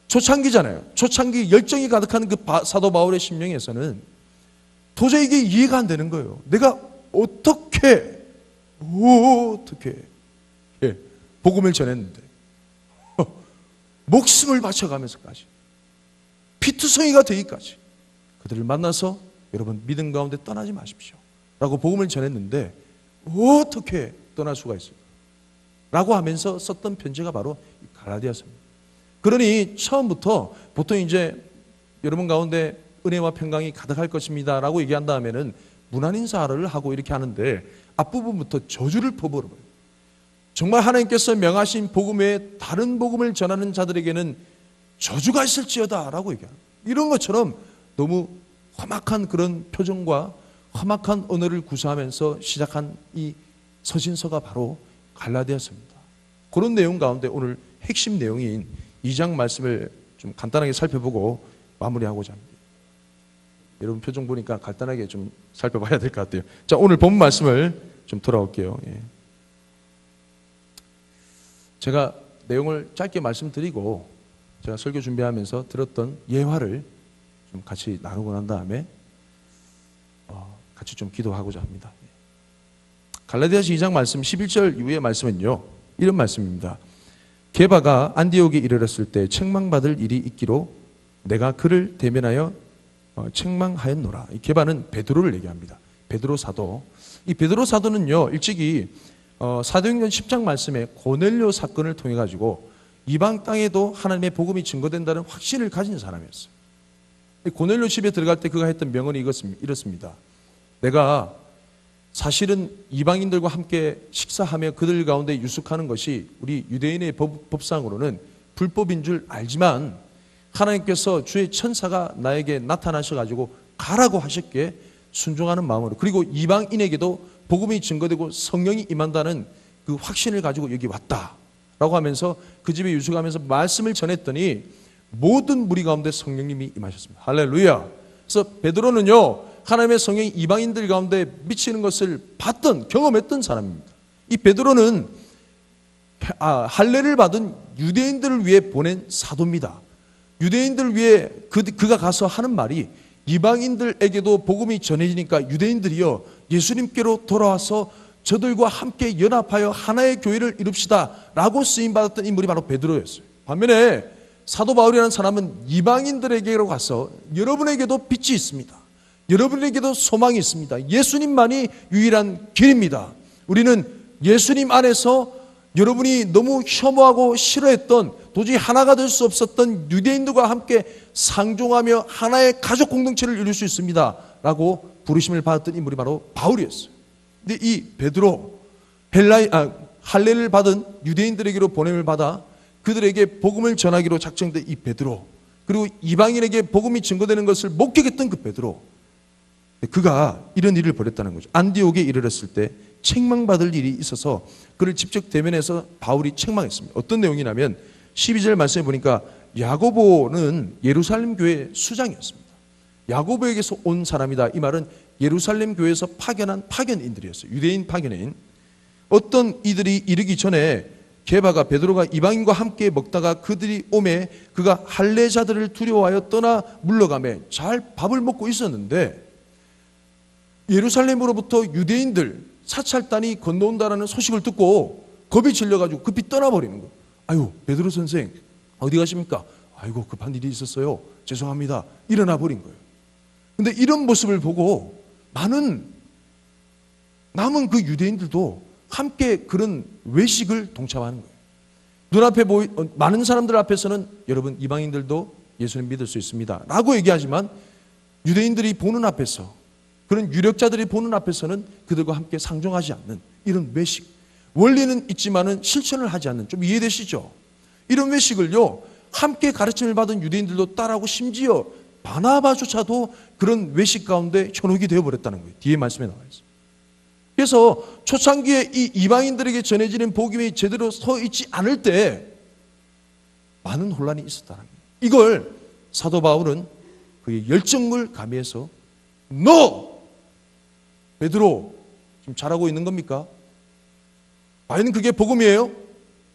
초창기잖아요. 초창기 열정이 가득한 그 사도 바울의 심령에서는 도저히 이게 이해가 안 되는 거예요. 내가 어떻게 복음을 전했는데 목숨을 바쳐가면서까지 피투성이가 되기까지 그들을 만나서 여러분 믿음 가운데 떠나지 마십시오 라고 복음을 전했는데 어떻게 떠날 수가 있을까? 라고 하면서 썼던 편지가 바로 갈라디아서입니다. 그러니 처음부터 보통 이제 여러분 가운데 은혜와 평강이 가득할 것입니다 라고 얘기한 다음에는 문안 인사를 하고 이렇게 하는데 앞부분부터 저주를 퍼부어버려요. 정말 하나님께서 명하신 복음 외에 다른 복음을 전하는 자들에게는 저주가 있을지어다 라고 얘기합니다. 이런 것처럼 너무 험악한 그런 표정과 험악한 언어를 구사하면서 시작한 이 서신서가 바로 갈라디아서입니다. 그런 내용 가운데 오늘 핵심 내용인 2장 말씀을 좀 간단하게 살펴보고 마무리하고자 합니다. 여러분 표정 보니까 간단하게 좀 살펴봐야 될 것 같아요. 자, 오늘 본 말씀을 좀 돌아올게요. 예. 제가 내용을 짧게 말씀드리고 제가 설교 준비하면서 들었던 예화를 좀 같이 나누고 난 다음에 같이 좀 기도하고자 합니다. 갈라디아서 2장 말씀 11절 이후의 말씀은요, 이런 말씀입니다. 게바가 안디옥에 이르렀을 때 책망받을 일이 있기로 내가 그를 대면하여 책망하였노라. 이 게바는 베드로를 얘기합니다. 베드로 사도. 이 베드로 사도는요, 일찍이 사도행전 10장 말씀에 고넬료 사건을 통해 가지고 이방 땅에도 하나님의 복음이 증거된다는 확신을 가진 사람이었어요. 고넬료 집에 들어갈 때 그가 했던 명언이 이렇습니다. 내가 사실은 이방인들과 함께 식사하며 그들 가운데 유숙하는 것이 우리 유대인의 법상으로는 불법인 줄 알지만 하나님께서 주의 천사가 나에게 나타나셔가지고 가라고 하셨기에 순종하는 마음으로, 그리고 이방인에게도 복음이 증거되고 성령이 임한다는 그 확신을 가지고 여기 왔다라고 하면서 그 집에 유숙하면서 말씀을 전했더니 모든 무리 가운데 성령님이 임하셨습니다. 할렐루야. 그래서 베드로는요, 하나님의 성령이 이방인들 가운데 미치는 것을 봤던, 경험했던 사람입니다. 이 베드로는 할례를 받은 유대인들을 위해 보낸 사도입니다. 유대인들을 위해 그가 가서 하는 말이, 이방인들에게도 복음이 전해지니까 유대인들이요, 예수님께로 돌아와서 저들과 함께 연합하여 하나의 교회를 이룹시다 라고 쓰임받았던 인물이 바로 베드로였어요. 반면에 사도 바울이라는 사람은 이방인들에게로 가서 여러분에게도 빛이 있습니다, 여러분에게도 소망이 있습니다, 예수님만이 유일한 길입니다, 우리는 예수님 안에서 여러분이 너무 혐오하고 싫어했던, 도저히 하나가 될 수 없었던 유대인들과 함께 상종하며 하나의 가족 공동체를 이룰 수 있습니다 라고 부르심을 받았던 인물이 바로 바울이었어요. 근데 이 베드로, 할례를 받은 유대인들에게로 보냄을 받아 그들에게 복음을 전하기로 작정된 이 베드로, 그리고 이방인에게 복음이 증거되는 것을 목격했던 그 베드로, 그가 이런 일을 벌였다는 거죠. 안디옥에 이르렀을 때 책망받을 일이 있어서 그를 직접 대면해서 바울이 책망했습니다. 어떤 내용이냐면 12절 말씀에 보니까 야고보는 예루살렘 교회 수장이었습니다. 야고보에게서 온 사람이다. 이 말은 예루살렘 교회에서 파견한 파견인들이었어요. 유대인 파견인. 어떤 이들이 이르기 전에 게바가 베드로가 이방인과 함께 먹다가 그들이 오매 그가 할례자들을 두려워하여 떠나 물러가매 잘 밥을 먹고 있었는데 예루살렘으로부터 유대인들 사찰단이 건너온다라는 소식을 듣고 겁이 질려가지고 급히 떠나버리는 거예요. 아유, 베드로 선생 어디 가십니까? 아이고, 급한 일이 있었어요, 죄송합니다. 일어나 버린 거예요. 근데 이런 모습을 보고 남은 그 유대인들도 함께 그런 외식을 동참하는 거예요. 눈앞에 많은 사람들 앞에서는 여러분 이방인들도 예수님 믿을 수 있습니다 라고 얘기하지만 유대인들이 보는 앞에서, 그런 유력자들이 보는 앞에서는 그들과 함께 상종하지 않는 이런 외식, 원리는 있지만은 실천을 하지 않는, 좀 이해되시죠? 이런 외식을요, 함께 가르침을 받은 유대인들도 따라하고 심지어 바나바조차도 그런 외식 가운데 현혹이 되어버렸다는 거예요. 뒤에 말씀에 나와 있어요. 그래서 초창기에 이 이방인들에게 전해지는 복음이 제대로 서 있지 않을 때 많은 혼란이 있었다는 거예요. 이걸 사도 바울은 그의 열정을 가미해서 너 베드로 지금 잘하고 있는 겁니까? 과연 그게 복음이에요?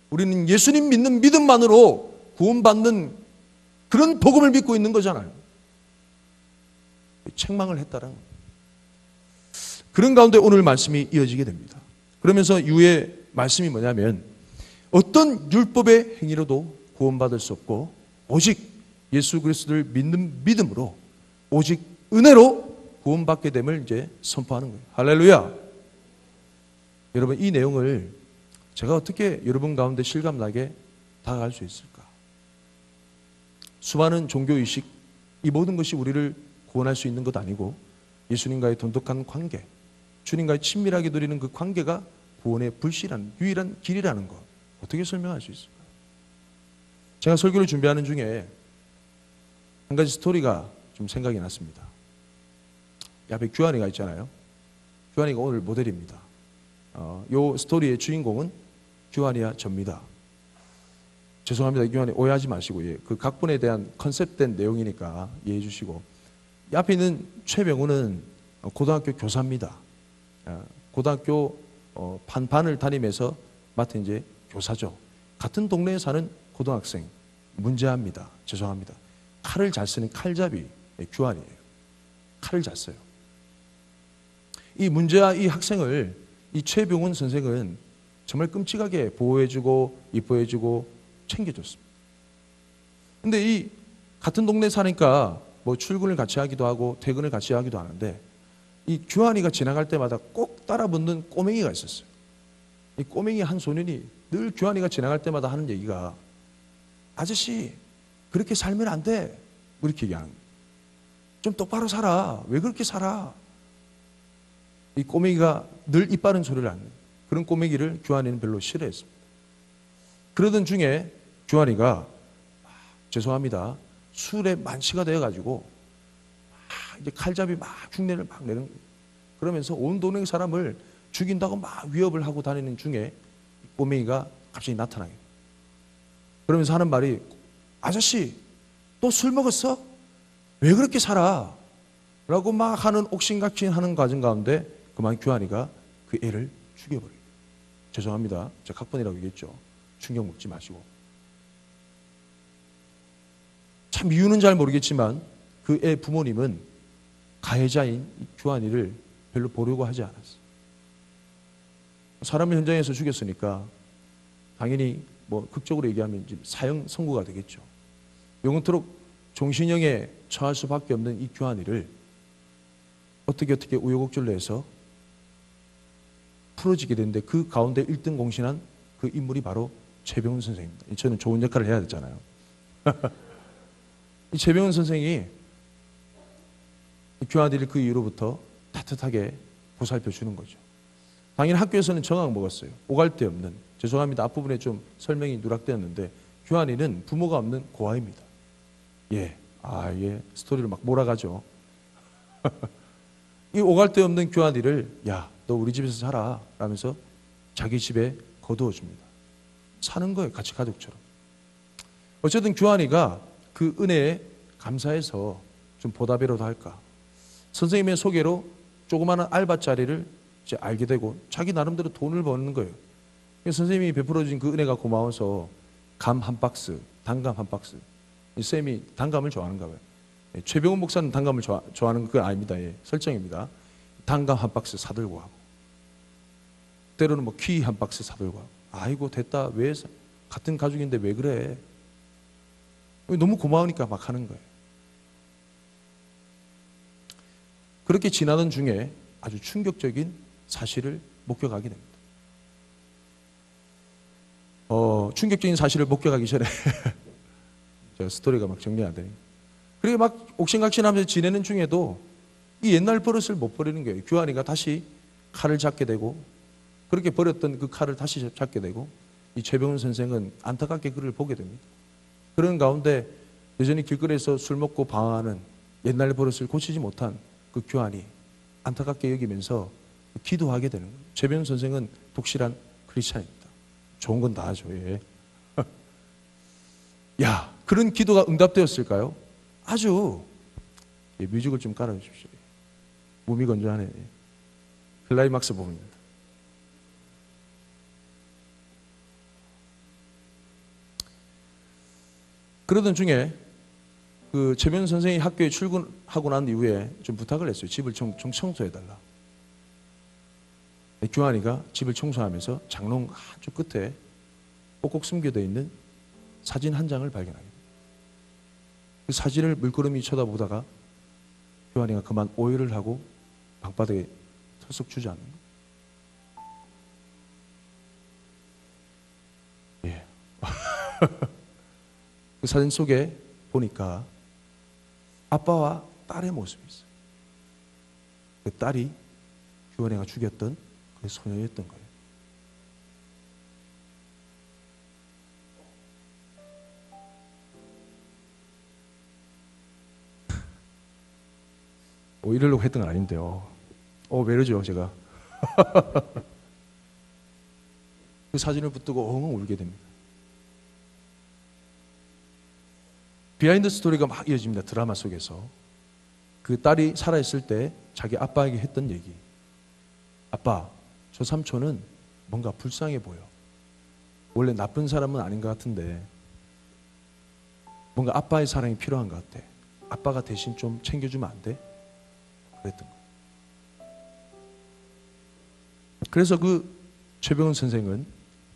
우리는 예수님 믿는 믿음만으로 구원받는 그런 복음을 믿고 있는 거잖아요. 책망을 했다라는 거예요. 그런 가운데 오늘 말씀이 이어지게 됩니다. 그러면서 이후에 말씀이 뭐냐면 어떤 율법의 행위로도 구원받을 수 없고 오직 예수 그리스도를 믿는 믿음으로 오직 은혜로 구원받게 됨을 이제 선포하는 거예요. 할렐루야. 여러분, 이 내용을 제가 어떻게 여러분 가운데 실감나게 다가갈 수 있을까? 수많은 종교의식, 이 모든 것이 우리를 구원할 수 있는 것 아니고 예수님과의 돈독한 관계, 주님과의 친밀하게 누리는 그 관계가 구원의 불씨라는 유일한 길이라는 것, 어떻게 설명할 수 있을까요? 제가 설교를 준비하는 중에 한 가지 스토리가 좀 생각이 났습니다. 앞에 규환이가 있잖아요. 규환이가 오늘 모델입니다. 요 스토리의 주인공은 규환이야 접니다. 죄송합니다. 규환이 오해하지 마시고, 예, 그 각본에 대한 컨셉된 내용이니까 이해해 주시고. 이 앞에 있는 최병우는 고등학교 교사입니다. 고등학교 반반을 다니면서 맡은 이제 교사죠. 같은 동네에 사는 고등학생 문제합니다. 죄송합니다. 칼을 잘 쓰는 칼잡이 규환이에요. 칼을 잘 써요. 이 문제아 이 학생을 이 최병훈 선생은 정말 끔찍하게 보호해주고 이뻐해주고 챙겨줬습니다. 근데 이 같은 동네 사니까 뭐 출근을 같이 하기도 하고 퇴근을 같이 하기도 하는데, 이 규환이가 지나갈 때마다 꼭 따라붙는 꼬맹이가 있었어요. 이 꼬맹이 한 소년이 늘 규환이가 지나갈 때마다 하는 얘기가, 아저씨 그렇게 살면 안 돼, 이렇게 얘기하는 거예요. 좀 똑바로 살아. 왜 그렇게 살아? 이 꼬맹이가 늘 이빠른 소리를 하는, 그런 꼬맹이를 규환이는 별로 싫어했습니다. 그러던 중에 규환이가 죄송합니다, 술에 만취가 되어가지고 이제 칼잡이 막 흉내를 막 내는, 그러면서 온 동네 사람을 죽인다고 막 위협을 하고 다니는 중에 꼬맹이가 갑자기 나타나게 돼요. 그러면서 하는 말이, 아저씨 또 술 먹었어? 왜 그렇게 살아? 라고 막 하는 옥신각신하는 과정 가운데 그만 규환이가 그 애를 죽여버려요. 죄송합니다, 제가 각본이라고 얘기했죠. 충격 먹지 마시고. 참 이유는 잘 모르겠지만 그 애 부모님은 가해자인 규환이를 별로 보려고 하지 않았어요. 사람을 현장에서 죽였으니까 당연히 뭐 극적으로 얘기하면 사형 선고가 되겠죠. 영원토록 종신형에 처할 수밖에 없는 이 규환이를 어떻게 우여곡절로 해서 풀어지게 되는데, 그 가운데 1등 공신한 그 인물이 바로 최병훈 선생입니다. 저는 좋은 역할을 해야 되잖아요. 이 최병훈 선생이 규환이를 그 이후로부터 따뜻하게 보살펴 주는 거죠. 당연히 학교에서는 정학 먹었어요. 오갈 데 없는, 죄송합니다, 앞부분에 좀 설명이 누락되었는데, 규환이는 부모가 없는 고아입니다. 예, 스토리를 막 몰아가죠. 이 오갈 데 없는 규환이를, 야, 너 우리 집에서 살아 라면서 자기 집에 거두어 줍니다. 사는 거예요, 같이 가족처럼. 어쨌든 규환이가 그 은혜에 감사해서 좀 보답이라도 할까, 선생님의 소개로 조그마한 알바 자리를 이제 알게 되고 자기 나름대로 돈을 버는 거예요. 선생님이 베풀어 주신 그 은혜가 고마워서 감 한 박스, 단감 한 박스. 쌤이 단감을 좋아하는가 봐요. 최병훈 목사는 단감을 좋아하는 건 아닙니다. 예, 설정입니다. 단감 한 박스 사들고 하고, 때로는 뭐 퀴 한 박스 사들고 하고. 아이고 됐다, 왜 같은 가족인데 왜 그래? 너무 고마우니까 막 하는 거예요. 그렇게 지나던 중에 아주 충격적인 사실을 목격하게 됩니다. 충격적인 사실을 목격하기 전에 제가 스토리가 막 정리 안 되니까, 그리고 막 옥신각신하면서 지내는 중에도 이 옛날 버릇을 못 버리는 거예요. 규환이가 다시 칼을 잡게 되고, 그렇게 버렸던 그 칼을 다시 잡게 되고, 이 최병훈 선생은 안타깝게 그를 보게 됩니다. 그런 가운데 여전히 길거리에서 술 먹고 방황하는 옛날 버릇을 고치지 못한 그 규환이 안타깝게 여기면서 기도하게 되는 거예요. 최병훈 선생은 독실한 크리스찬입니다. 좋은 건 다 하죠. 예. 야, 그런 기도가 응답되었을까요? 아주. 예, 뮤직을 좀 깔아주십시오. 무미건조하네. 클라이막스 부분입니다. 그러던 중에 그 최병훈 선생이 학교에 출근하고 난 이후에 좀 부탁을 했어요. 집을 좀 청소해달라. 규환이가 집을 청소하면서 장롱 한쪽 끝에 꼭꼭 숨겨져 있는 사진 한 장을 발견하게 됩니다. 그 사진을 물끄러미 쳐다보다가 규환이가 그만 오열을 하고 방바닥에 털썩 주저앉는 거예요. 예. 그 사진 속에 보니까 아빠와 딸의 모습이 있어요. 그 딸이 규원이가 죽였던 그 소녀였던 거예요. 이러려고 했던 건 아닌데요. 왜 이러죠, 제가. 그 사진을 붙들고 엉엉 울게 됩니다. 비하인드 스토리가 막 이어집니다. 드라마 속에서. 그 딸이 살아있을 때 자기 아빠에게 했던 얘기. 아빠, 저 삼촌은 뭔가 불쌍해 보여. 원래 나쁜 사람은 아닌 것 같은데 뭔가 아빠의 사랑이 필요한 것 같아. 아빠가 대신 좀 챙겨주면 안 돼? 그랬던 거예요. 그래서 그 최병훈 선생은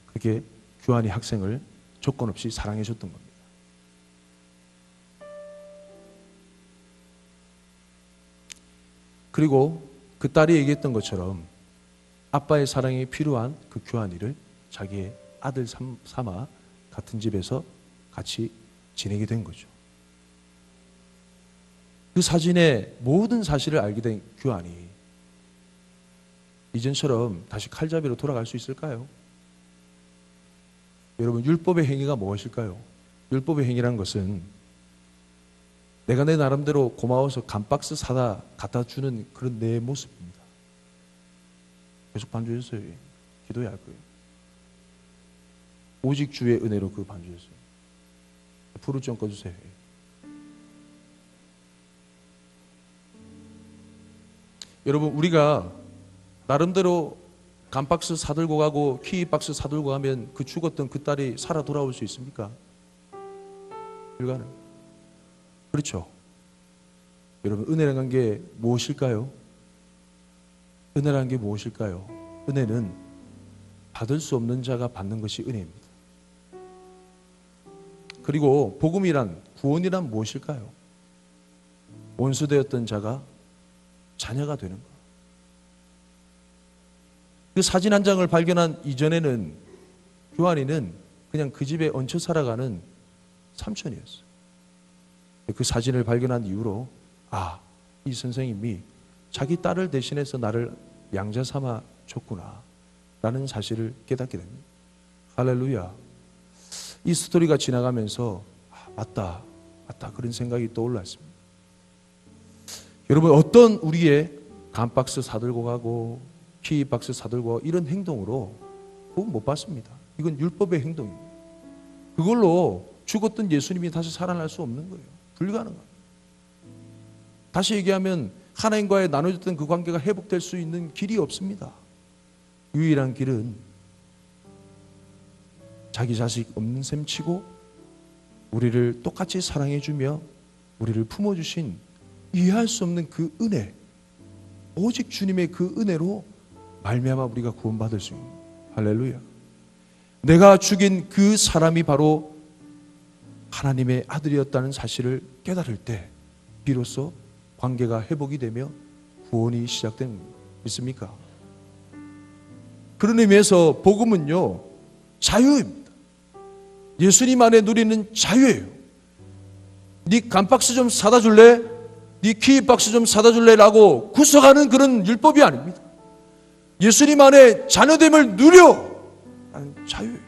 그렇게 규환이 학생을 조건 없이 사랑해 줬던 겁니다. 그리고 그 딸이 얘기했던 것처럼 아빠의 사랑이 필요한 그 규환이를 자기의 아들 삼아 같은 집에서 같이 지내게 된 거죠. 그 사진의 모든 사실을 알게 된 규환이 이전처럼 다시 칼잡이로 돌아갈 수 있을까요? 여러분, 율법의 행위가 무엇일까요? 율법의 행위란 것은 내가 내 나름대로 고마워서 감박스 사다 갖다 주는 그런 내 모습입니다. 계속 반주했어요. 기도해야 할 거예요. 오직 주의 은혜로 그 반주했어요. 불을 좀 꺼주세요. 여러분, 우리가 나름대로 감박스 사들고 가고 키박스 사들고 가면 그 죽었던 그 딸이 살아 돌아올 수 있습니까? 불가능. 그렇죠. 여러분, 은혜라는 게 무엇일까요? 은혜라는 게 무엇일까요? 은혜는 받을 수 없는 자가 받는 것이 은혜입니다. 그리고 복음이란, 구원이란 무엇일까요? 원수되었던 자가 자녀가 되는 것. 그 사진 한 장을 발견한 이전에는 규환이는 그냥 그 집에 얹혀 살아가는 삼촌이었어요. 그 사진을 발견한 이후로 이 선생님이 자기 딸을 대신해서 나를 양자 삼아 줬구나 라는 사실을 깨닫게 됩니다. 할렐루야. 이 스토리가 지나가면서 맞다 그런 생각이 떠올랐습니다. 여러분, 어떤 우리의 감박스 사들고 가고 키박스 사들고 가고 이런 행동으로 그건 못 받습니다. 이건 율법의 행동입니다. 그걸로 죽었던 예수님이 다시 살아날 수 없는 거예요. 불가능합니다. 다시 얘기하면 하나님과의 나눠졌던 그 관계가 회복될 수 있는 길이 없습니다. 유일한 길은 자기 자식 없는 셈 치고 우리를 똑같이 사랑해주며 우리를 품어주신 이해할 수 없는 그 은혜, 오직 주님의 그 은혜로 말미암아 우리가 구원받을 수 있는, 할렐루야. 내가 죽인 그 사람이 바로 하나님의 아들이었다는 사실을 깨달을 때 비로소 관계가 회복이 되며 구원이 시작된 겁니다. 믿습니까? 그런 의미에서 복음은요, 자유입니다. 예수님 안에 누리는 자유예요. 네 감박스 좀 사다 줄래? 네 키박스 좀 사다 줄래? 라고 구속하는 그런 율법이 아닙니다. 예수님 안에 자녀됨을 누려 라는 자유예요.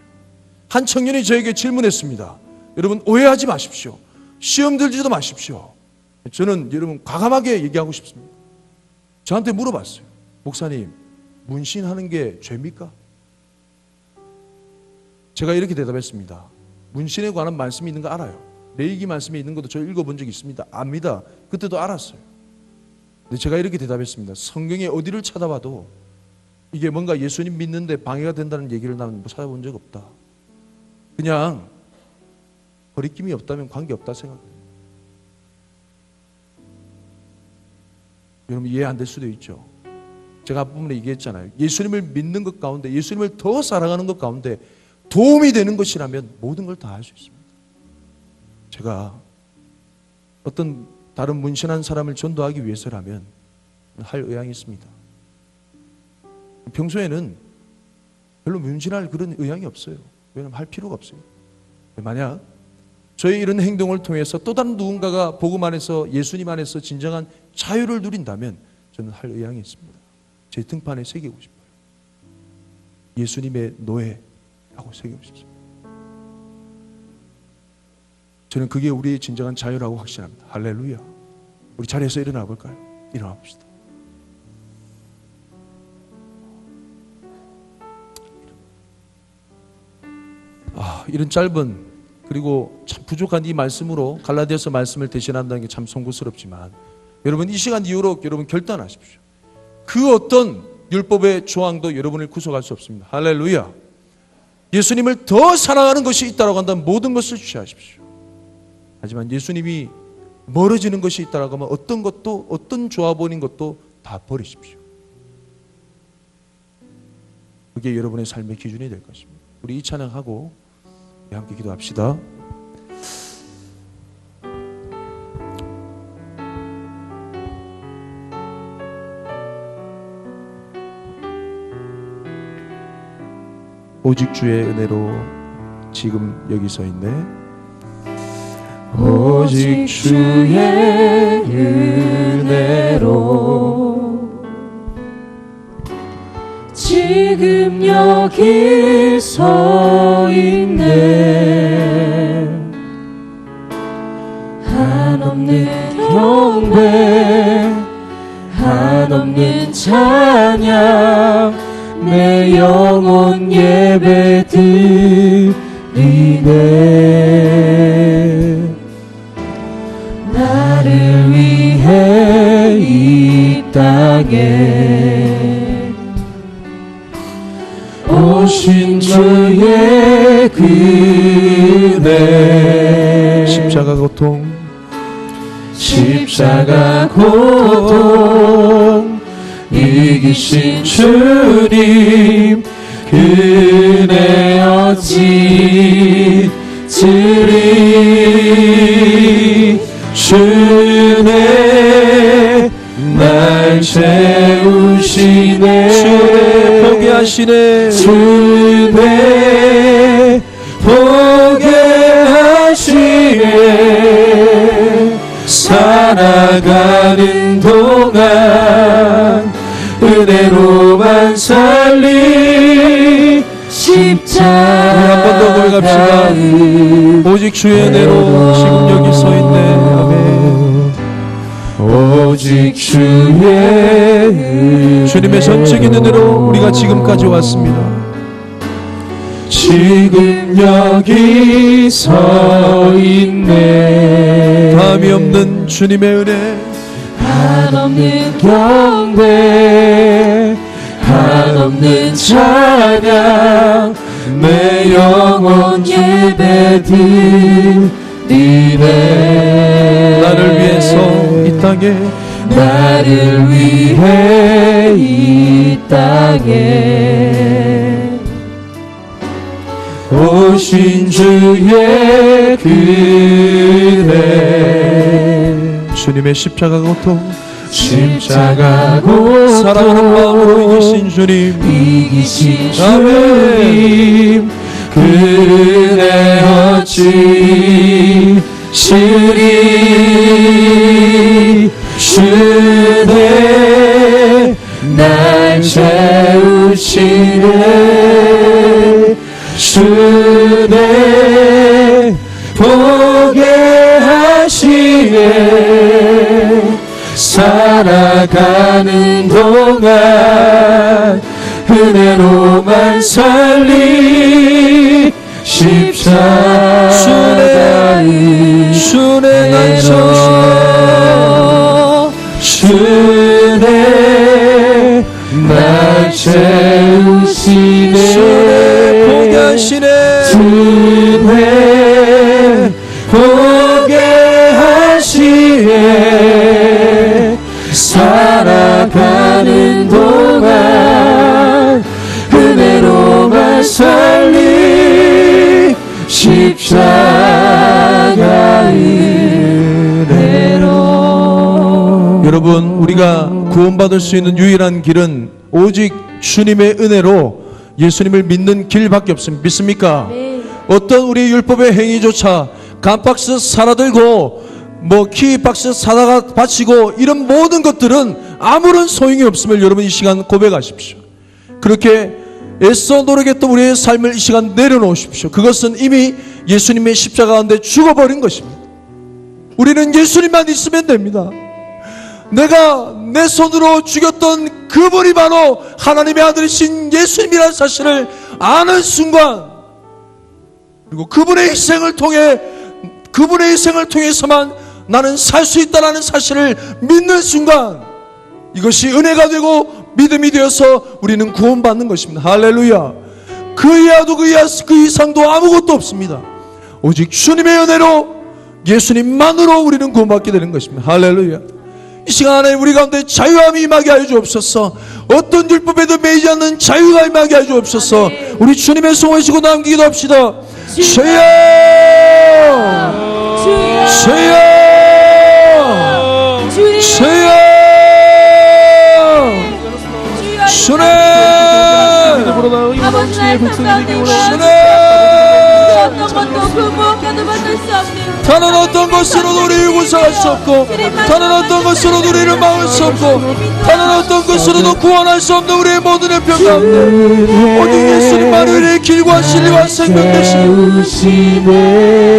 한 청년이 저에게 질문했습니다. 여러분, 오해하지 마십시오. 시험 들지도 마십시오. 저는 여러분 과감하게 얘기하고 싶습니다. 저한테 물어봤어요. 목사님, 문신하는 게 죄입니까? 제가 이렇게 대답했습니다. 문신에 관한 말씀이 있는 거 알아요. 레위기 말씀이 있는 것도 저 읽어본 적이 있습니다. 압니다. 그때도 알았어요. 근데 제가 이렇게 대답했습니다. 성경에 어디를 찾아봐도 이게 뭔가 예수님 믿는데 방해가 된다는 얘기를 나는 찾아본 적 없다. 그냥 거리낌이 없다면 관계없다 생각해요. 여러분, 이해 안 될 수도 있죠. 제가 앞부분에 얘기했잖아요. 예수님을 믿는 것 가운데, 예수님을 더 사랑하는 것 가운데 도움이 되는 것이라면 모든 걸 다 할 수 있습니다. 제가 어떤 다른 문신한 사람을 전도하기 위해서라면 할 의향이 있습니다. 평소에는 별로 문신할 그런 의향이 없어요. 왜냐하면 할 필요가 없어요. 만약 저의 이런 행동을 통해서 또 다른 누군가가 복음 안에서, 예수님 안에서 진정한 자유를 누린다면 저는 할 의향이 있습니다. 제 등판에 새기고 싶어요. 예수님의 노예라고 새기고 싶습니다. 저는 그게 우리의 진정한 자유라고 확신합니다. 할렐루야. 우리 자리에서 일어나 볼까요? 일어나 봅시다. 이런 짧은 그리고 참 부족한 이 말씀으로 갈라디아서 말씀을 대신한다는 게 참 송구스럽지만 여러분 이 시간 이후로 여러분 결단하십시오. 그 어떤 율법의 조항도 여러분을 구속할 수 없습니다. 할렐루야. 예수님을 더 사랑하는 것이 있다고 한다면 모든 것을 취하십시오. 하지만 예수님이 멀어지는 것이 있다고 하면 어떤 것도 어떤 조합원인 것도 다 버리십시오. 그게 여러분의 삶의 기준이 될 것입니다. 우리 이 찬양하고 함께 기도합시다. 오직 주의 은혜로 지금 여기 서 있네. 오직 주의 은혜로 지금 여기 서 있네. 한없는 경배 한없는 찬양 내 영혼 예배 드리네. 나를 위해 이 땅에 오신 주의 은혜. 십자가 고통 이기신 주님 은혜 어찌 드리. 주네 날 채우시네. 주네 보게 하시네. 주네 보게 하시네. 살아가는 동안 은혜로만 살리. 십자가 한 번 더 고백합시다. 오직 주의 은혜로 지금 여기 서 있네. 아멘. 오직 주의 주님의 전적인 은혜로 우리가 지금까지 왔습니다. 지금 여기 서 있네. 감이 없는 주님의 은혜, 한없는 경배 한없는 찬양 내 영혼 예배 드리네. 나를 위해서 이 땅에 나를 위해 이 땅에 오신 주의 은혜. 주님의 십자가 고통 십자가 고통 사랑하는 마음으로 이기신 주님, 이기신 주님 은혜 어찌 시리. 주네 날 채우시네. 주네 보게 하시네. 살아가는 동안 은혜로만 살리. 십자가 주네 날 채우시네. 주네 날 채우시네. 주네 보게 하시네. 주네 보게 하시네. 살아가는 동안 은혜로만 살리. 십자가 은혜로. 여러분, 우리가 구원받을 수 있는 유일한 길은 오직 주님의 은혜로 예수님을 믿는 길밖에 없습니다. 믿습니까? 네. 어떤 우리 율법의 행위조차 깜박스 사다 들고 뭐 키박스 사다가 바치고 이런 모든 것들은 아무런 소용이 없음을 여러분 이 시간 고백하십시오. 그렇게 애써 노력했던 우리의 삶을 이 시간 내려놓으십시오. 그것은 이미 예수님의 십자가 가운데 죽어버린 것입니다. 우리는 예수님만 있으면 됩니다. 내가 내 손으로 죽였던 그분이 바로 하나님의 아들이신 예수님이라는 사실을 아는 순간, 그리고 그분의 희생을 통해서만 나는 살 수 있다는 사실을 믿는 순간, 이것이 은혜가 되고 믿음이 되어서 우리는 구원받는 것입니다. 할렐루야. 그 이하도 그 이상도 아무것도 없습니다. 오직 주님의 은혜로, 예수님만으로 우리는 구원받게 되는 것입니다. 할렐루야. 이 시간 안에 우리 가운데 자유함이 임하게 하여 주옵소서. 어떤 율법에도 매이지 않는 자유가 임하게 하여 주옵소서. 우리 주님의 성호하시고 남기기도 합시다. 주여, 주여, 주여, 주님, 다른 어떤 것으로도 우리를 구속할 수 없고, 다른 어떤 것으로도 우리를 막을 수 없고, 다른 어떤 것으로도 구원할 수 없는 우리의 모든 형편 가운데 오직 예수님만이 우리의 길과 진리와 생명 되시며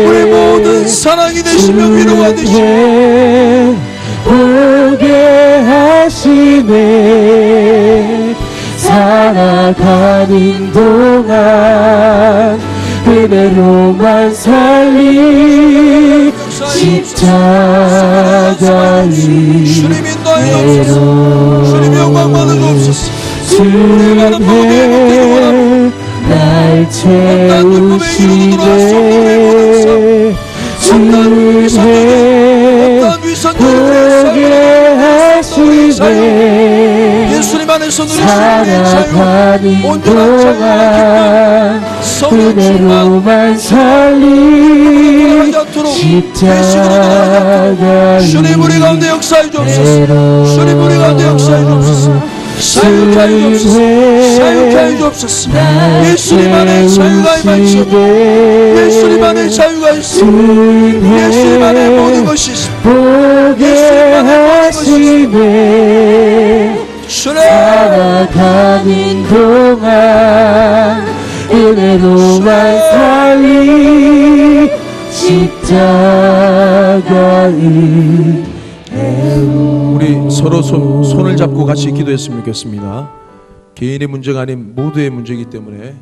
우리 모든 사랑이 되시며 위로가 되시며 보게 하시네. 살아가는 동안 은혜로만 살리 십자가의 주님 인도하여 주옵소서. 주님 영광 받아 주옵소서. 주의 날 채우시네. 주의 보게 하시네. 예수님 안에서 누릴 수 있는 살아가는 자유, 온전한 자유, 은혜로만 살리 십자가의 주님 우리 가운데 역사해 주옵소서. 주님 우리 가운데 역사해 주옵소서. 사역해 주옵소서. 사역해 주옵소서. 예수님 안에 자유가 임하시고, 예수님 안에 자유가 있으며 예수님 안에 모든 것이 있습니다. 보게 하시네. 살아가는 동안 은혜로만 살리 십자가의 우리 서로 손을 잡고 같이 기도했으면 좋겠습니다. 개인의 문제가 아닌 모두의 문제이기 때문에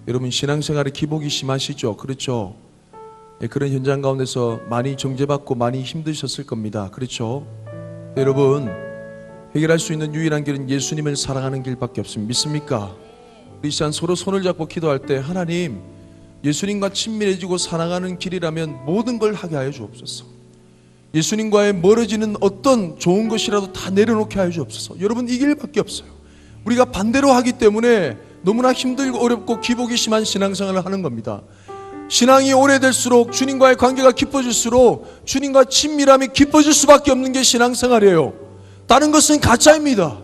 여러분 신앙생활에 기복이 심하시죠? 그렇죠? 네, 그런 현장 가운데서 많이 정죄받고 많이 힘드셨을 겁니다. 그렇죠? 여러분 해결할 수 있는 유일한 길은 예수님을 사랑하는 길밖에 없습니다. 믿습니까? 우리 시간 서로 손을 잡고 기도할 때 하나님, 예수님과 친밀해지고 사랑하는 길이라면 모든 걸 하게 하여 주옵소서. 예수님과의 멀어지는 어떤 좋은 것이라도 다 내려놓게 하여 주옵소서. 여러분 이 길밖에 없어요. 우리가 반대로 하기 때문에 너무나 힘들고 어렵고 기복이 심한 신앙생활을 하는 겁니다. 신앙이 오래될수록, 주님과의 관계가 깊어질수록 주님과 친밀함이 깊어질 수밖에 없는 게 신앙생활이에요. 다른 것은 가짜입니다.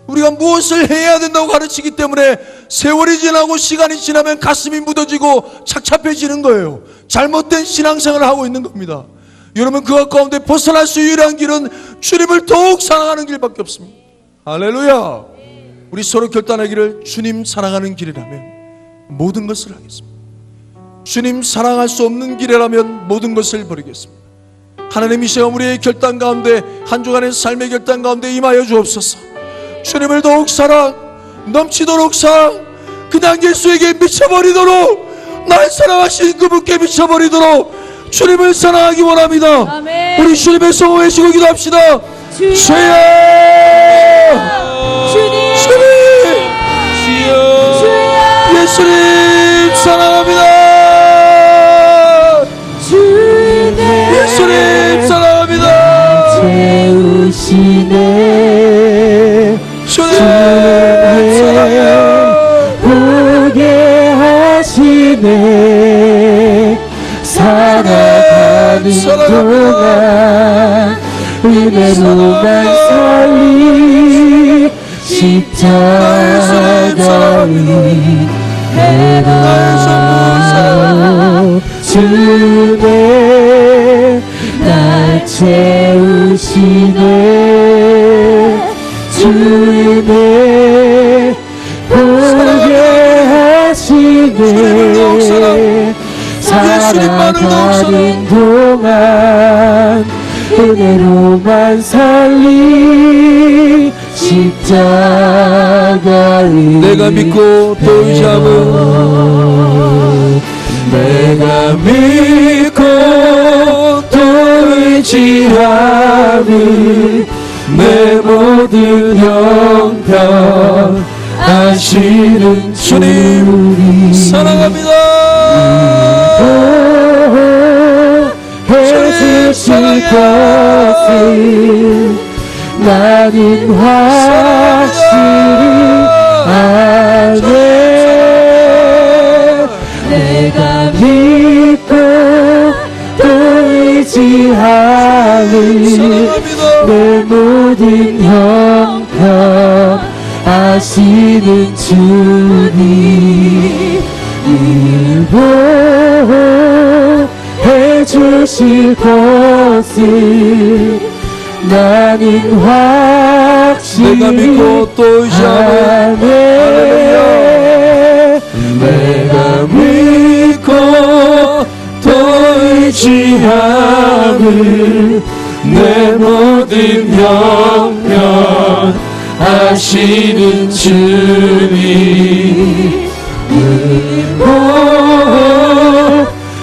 우리가 무엇을 해야 된다고 가르치기 때문에 세월이 지나고 시간이 지나면 가슴이 묻어지고 착잡해지는 거예요. 잘못된 신앙생활을 하고 있는 겁니다. 여러분 그것 가운데 벗어날 수 유일한 길은 주님을 더욱 사랑하는 길밖에 없습니다. 할렐루야. 우리 서로 결단하기를, 주님 사랑하는 길이라면 모든 것을 하겠습니다. 주님 사랑할 수 없는 길이라면 모든 것을 버리겠습니다. 하나님 이 시간 우리의 결단 가운데, 한 주간의 삶의 결단 가운데 임하여 주옵소서. 주님을 더욱 사랑, 넘치도록 사랑, 그냥 예수에게 미쳐버리도록, 날 사랑하신 그분께 미쳐버리도록 주님을 사랑하기 원합니다. 아멘. 우리 주님의 성호 외치고 기도합시다. 주여, 주여, 주님, 주여, 예수님 사랑합니다. 예수님 사랑합니다. 채우시네. 주님 사랑해요. 보게 하시네. 살아가는 동안 은혜로만 살리 십자가의 해로 주네 날 채우시네. 주님의 보게 하시네. 살아가는 동안 은혜로만 살리 십자가의 내가 믿고 또 의지함은 내가 믿고 또 의지함은 내 모든 형편 아시는 주님 사랑합니다. 해주실 것을 나는 확실히 아네. 내가 믿고 또 의지하는 내 모든 형편 아시는 주님 일보해주실 것을 나는 확실히 내가 믿고 또 의지하는 내가 믿고 또 의지하는 내 모든 형편 아시는 주님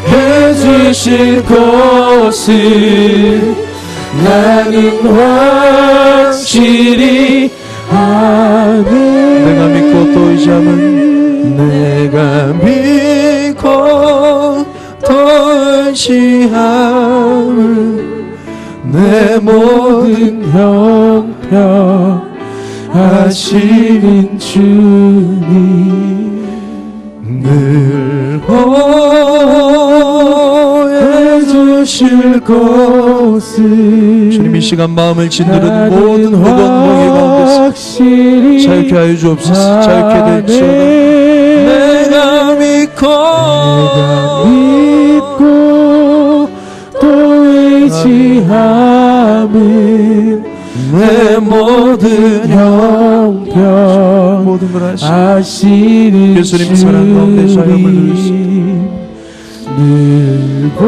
해주실 것을 나는 확실히 아네. 내가 믿고 또 의지함은 내가 믿고 또 의지함은 내 모든 형편 아시는 주님 늘 보여주실 것을 주님 이 시간 마음을 짓누른 모든 흑원 몽의 가운데서 자유케 하여 주옵소서. 자유케 되시오다. 내가 믿고 또 의지함은 내 모든 형편 모든 걸 아시는 예수님 사랑 가운데 자유함을 누리시오. 늘고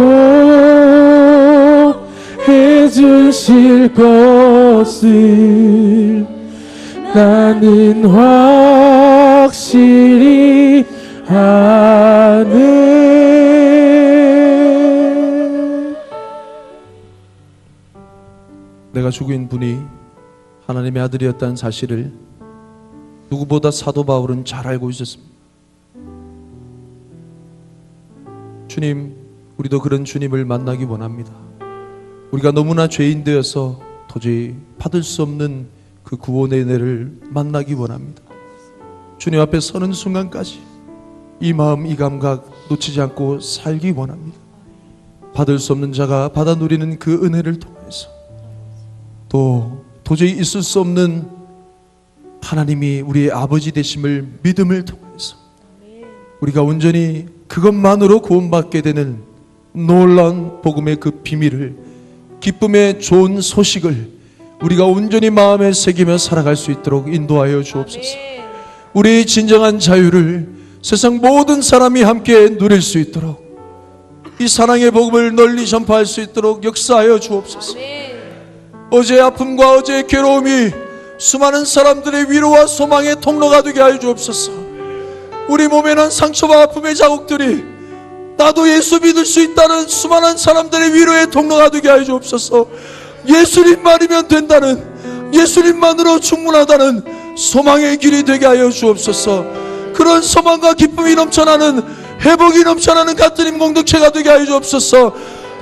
해주실 것을 나는 확실히 아네. 내가 죽인 분이 하나님의 아들이었다는 사실을 누구보다 사도 바울은 잘 알고 있었습니다. 주님, 우리도 그런 주님을 만나기 원합니다. 우리가 너무나 죄인 되어서 도저히 받을 수 없는 그 구원의 은혜를 만나기 원합니다. 주님 앞에 서는 순간까지 이 마음, 이 감각 놓치지 않고 살기 원합니다. 받을 수 없는 자가 받아 누리는 그 은혜를 통해서 또 도저히 있을 수 없는 하나님이 우리의 아버지 되심을 믿음을 통해서 우리가 온전히 그것만으로 구원받게 되는 놀라운 복음의 그 비밀을, 기쁨의 좋은 소식을 우리가 온전히 마음에 새기며 살아갈 수 있도록 인도하여 주옵소서. 우리의 진정한 자유를 세상 모든 사람이 함께 누릴 수 있도록, 이 사랑의 복음을 널리 전파할 수 있도록 역사하여 주옵소서. 어제의 아픔과 어제의 괴로움이 수많은 사람들의 위로와 소망의 통로가 되게 하여 주옵소서. 우리 몸에 난 상처와 아픔의 자국들이 나도 예수 믿을 수 있다는 수많은 사람들의 위로의 통로가 되게 하여 주옵소서. 예수님만이면 된다는, 예수님만으로 충분하다는 소망의 길이 되게 하여 주옵소서. 그런 소망과 기쁨이 넘쳐나는, 회복이 넘쳐나는 가뜨림 공동체가 되게 하여 주옵소서.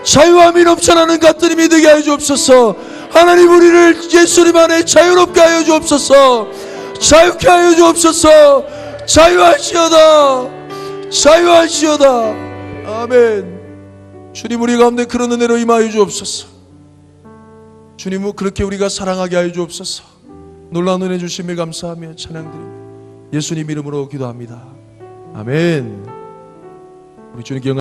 자유함이 넘쳐나는 가뜨림이 되게 하여 주옵소서. 하나님, 우리를 예수님 안에 자유롭게 하여 주옵소서. 자유케 하여 주옵소서. 자유하시오다. 자유하시오다. 아멘. 주님, 우리 가운데 그런 은혜로 임하여 주옵소서. 주님, 그렇게 우리가 사랑하게 하여 주옵소서. 놀라운 은혜 주심에 감사하며 찬양드립니다. 예수님 이름으로 기도합니다. 아멘. 우리 주님께